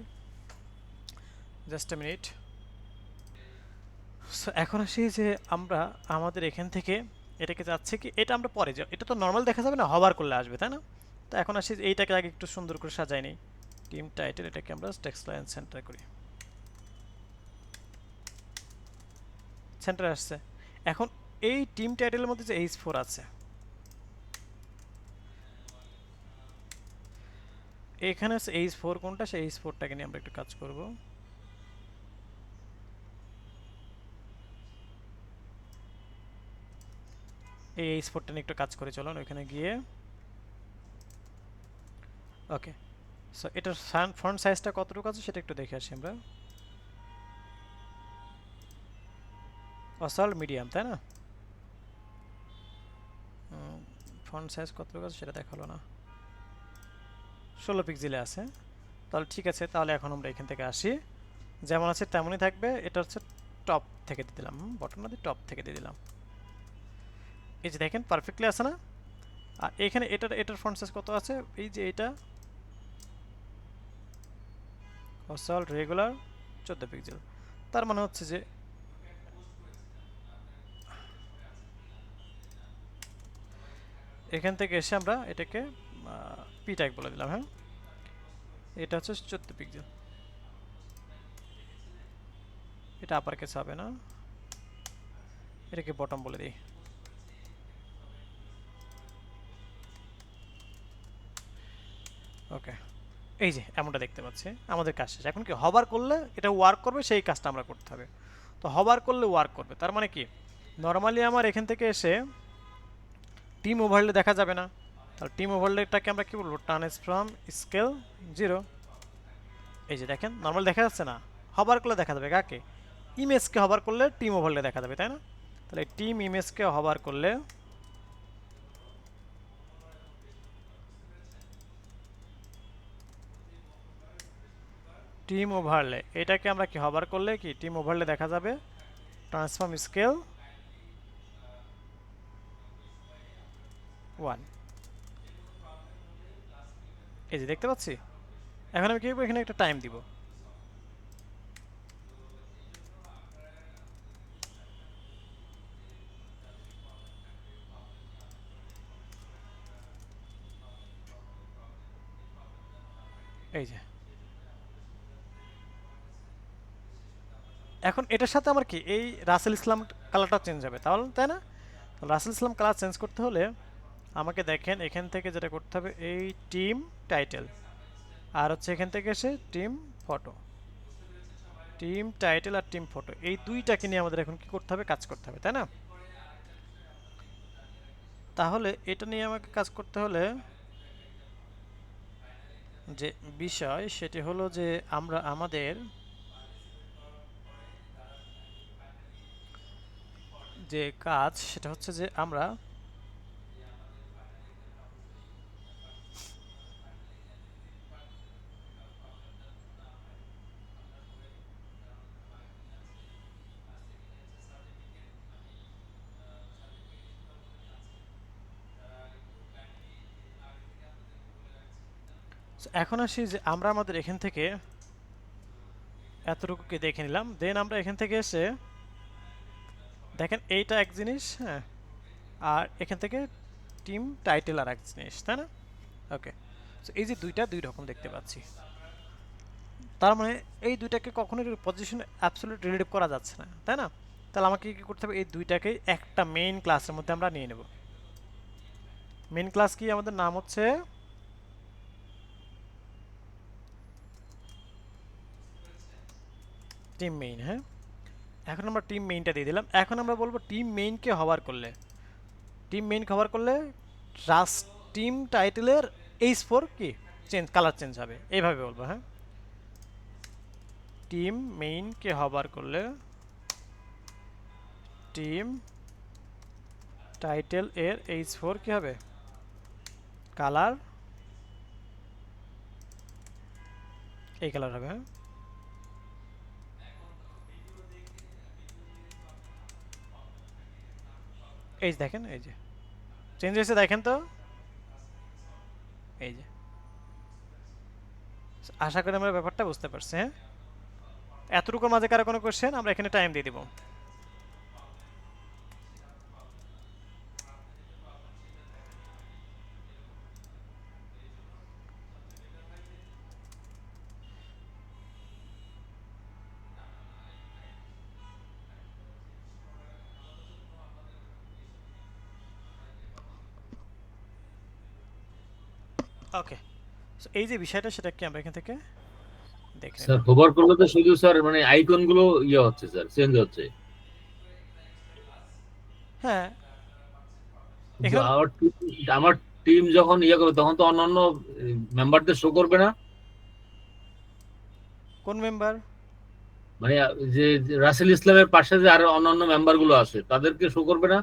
[SPEAKER 1] জাস্ট আ মিনিট। সো এখন আসি যে আমরা আমাদের এখান থেকে এটাকে যাচ্ছে কি, এটা আমরা পরে যাব, এটা তো নর্মাল দেখা যাবে না, হবার করলে আসবে, তাই না? তো এখন আসি যে এইটাকে আগে একটু সুন্দর করে সাজাই নিই, টিম টাইটেল, এটাকে আমরা টেক্সট লাইন সেন্টার করি, সেন্টার আসছে। এখন এই টিম টাইটেলের মধ্যে যে H4 আছে, এখানে হচ্ছে H4 কোনটা, সেই H4টাকে নিয়ে আমরা একটু কাজ করব। এই H4টা নিয়ে একটু কাজ করে চলুন ওইখানে গিয়ে। ওকে, সো এটার ফন্ট সাইজটা কতটুকু আছে সেটা একটু দেখে আসি আমরা। অসল মিডিয়াম, তাই না? ফন্ট সাইজ কতটুকু আছে সেটা দেখালো না, 16 পিক্সেলে আছে। তাহলে ঠিক আছে, তাহলে এখন আমরা এখান থেকে আসি, যেমন আছে তেমনই থাকবে। এটা হচ্ছে টপ থেকে দিয়ে দিলাম, বটন না দিয়ে টপ থেকে দিয়ে দিলাম। এই যে দেখেন পারফেক্টলি আছে না? আর এখানে এটার ফন্ট সাইজ কত আছে, এই যে এটা অসল রেগুলার 14 পিক্সেল, তার মানে হচ্ছে যে এখান থেকে এসে আমরা এটাকে পি ট্যাগ বলে দিলাম। হ্যাঁ, এটা হচ্ছে 14 পিক্সেল, এটা আপার কেস হবে না, এটাকে বটম বলে দিই। ওকে, এই যে এমনটা দেখতে পাচ্ছি, আমাদের কাজ শেষ। এখন কি হবার করলে এটা ওয়ার্ক করবে, সেই কাজটা আমরা করতে হবে। তো হবার করলে ওয়ার্ক করবে, তার মানে কি, নর্মালি আমার এখান থেকে এসে টিম ওভারলে দেখা যাবে না, তাহলে টিম ওভারলেটাকে আমরা কি বলবো, ট্রান্সফর্ম স্কেল 0। এই যে দেখেন নর্মাল দেখা যাচ্ছে না, হবার করলে দেখা যাবে কাকে, ইমেজকে হবার করলে টিম ওভারলে দেখা যাবে, তাই না? তাহলে টিম ইমেজকে হবার করলে টিম ওভারলে, এটাকে আমরা কি হবার করলে কি টিম ওভারলে দেখা যাবে, ট্রান্সফর্ম স্কেল 1। এই যে দেখতে পাচ্ছি। এখন আমি কি করবো, এখানে একটা টাইম দিব, এই যে এখন এটার সাথে আমার কি এই রাসেল ইসলাম কালারটা চেঞ্জ হবে, তাহলে তাই না? রাসেল ইসলাম কালার চেঞ্জ করতে হলে আমাকে দেখেন এখান থেকে যেটা করতে হবে, এই টিম টাইটেল আর হচ্ছে এখান থেকে এসে টিম ফটো, টিম টাইটেল আর টিম ফটো, এই দুইটাকে নিয়ে আমাদের এখন কি করতে হবে, কাজ করতে হবে, তাই না? তাহলে এটা নিয়ে আমাকে কাজ করতে হলে যে বিষয় সেটি হলো যে আমরা আমাদের যে কাজ সেটা হচ্ছে যে আমরা এখন আসি যে আমরা আমাদের এখান থেকে এতটুকুকে দেখে নিলাম, দেন আমরা এখান থেকে এসে দেখেন এইটা এক জিনিস, হ্যাঁ, আর এখান থেকে টিম টাইটেল আর এক জিনিস, তাই না? ওকে, সো এই যে দুইটা দুই রকম দেখতে পাচ্ছি, তার মানে এই দুইটাকে কখনোই পজিশন অ্যাবসলিউট রিলেটিভ করা যাচ্ছে না, তাই না? তাহলে আমাকে কি করতে হবে, এই দুইটাকে একটা মেইন ক্লাসের মধ্যে আমরা নিয়ে নেব। মেইন ক্লাস কি, আমাদের নাম হচ্ছে টিম মেইন। হ্যাঁ, এখন আমরা টিম মেইনটা দিয়ে দিলাম। এখন আমরা বলবো টিম মেইনকে হভার করলে, টিম মেইন কভার করলে জাস্ট টিম টাইটেলের H4 কি চেঞ্জ, কালার চেঞ্জ হবে, এইভাবে বলবো। হ্যাঁ, টিম মেইনকে হভার করলে টিম টাইটেল এর H4 কি হবে, কালার এই কালার হবে। হ্যাঁ, এই যে দেখেন, এই যে চেঞ্জ হয়েছে, দেখেন তো, এই যে। আশা করি আমরা ব্যাপারটা বুঝতে পারছি। হ্যাঁ, এতটুকুর মাঝে কারো কোনো কোশ্চেন, আমরা এখানে টাইম দিয়ে দিব। ওকে, সো এই যে বিষয়টা সেটা কি আমরা এখান থেকে দেখে
[SPEAKER 6] স্যার
[SPEAKER 1] নিলাম।
[SPEAKER 6] হোভার করলে তো শুধু স্যার মানে আইকন গুলো ইয়ে হচ্ছে স্যার, চেঞ্জ হচ্ছে।
[SPEAKER 1] হ্যাঁ,
[SPEAKER 6] কিন্তু
[SPEAKER 1] এখানে
[SPEAKER 6] আমার টিম যখন ইয়ে করবে তখন তো অন্যান্য মেম্বারদের শো করবে না,
[SPEAKER 1] কোন মেম্বার?
[SPEAKER 6] মানে যে যে রাসেল ইসলামের পাশে যে আরো অন্যান্য মেম্বার গুলো আছে তাদেরকে শো করবে না।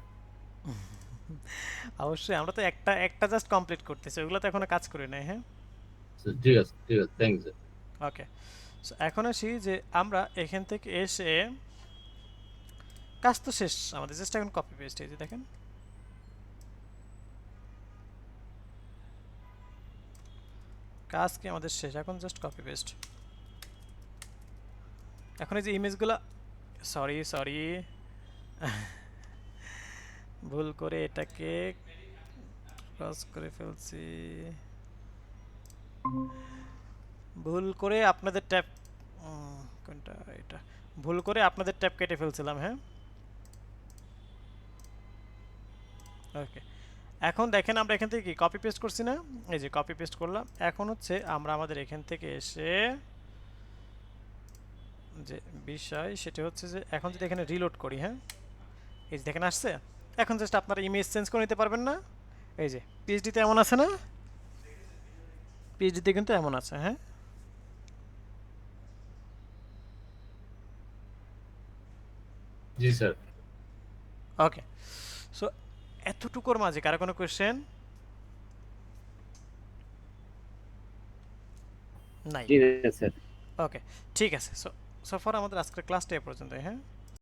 [SPEAKER 1] অবশ্যই, আমরা তো একটা একটা জাস্ট কমপ্লিট করতেছি, ওগুলো তো এখনো কাজ করি নাই। হ্যাঁ,
[SPEAKER 6] ঠিক আছে, ঠিক আছে, thank you sir.
[SPEAKER 1] Okay, so এখন আসি যে আমরা এখান থেকে এসে কাজ তো শেষ আমাদের, জাস্ট এখন কপি পেস্ট। এই যে দেখেন, কাজ কি আমাদের শেষ, এখন জাস্ট কপি পেস্ট। এখন এই যে ইমেজগুলো, সরি সরি ভুল করে এটাকে ক্রস করে ফেলছি, ভুল করে আপনাদের ট্যাব, কোনটা এটা, ভুল করে আপনাদের ট্যাব কেটে ফেলছিলাম। হ্যাঁ, ওকে, এখন দেখেন আমরা এখান থেকে কি কপি পেস্ট করছি না, এই যে কপি পেস্ট করলাম। এখন হচ্ছে আমরা আমাদের এখান থেকে এসে যে বিষয় সেটা হচ্ছে যে এখন যদি এখানে রিলোড করি, হ্যাঁ, এই যে দেখেন আসছে। এখন জাস্ট আপনারা ইমেজ চেঞ্জ করে নিতে পারবেন না, এই যে পিএইচডিতে এমন আছে না, পিএইচডিতে কিন্তু এমন আছে। হ্যাঁ,
[SPEAKER 6] জি স্যার।
[SPEAKER 1] ওকে, সো এতটুকুর মাঝে কারো কোনো কোয়েশ্চেন নাই?
[SPEAKER 2] জি স্যার।
[SPEAKER 1] ওকে, ঠিক আছে। সো সো ফার আমাদের আজকের ক্লাসটা এ পর্যন্তই। হ্যাঁ।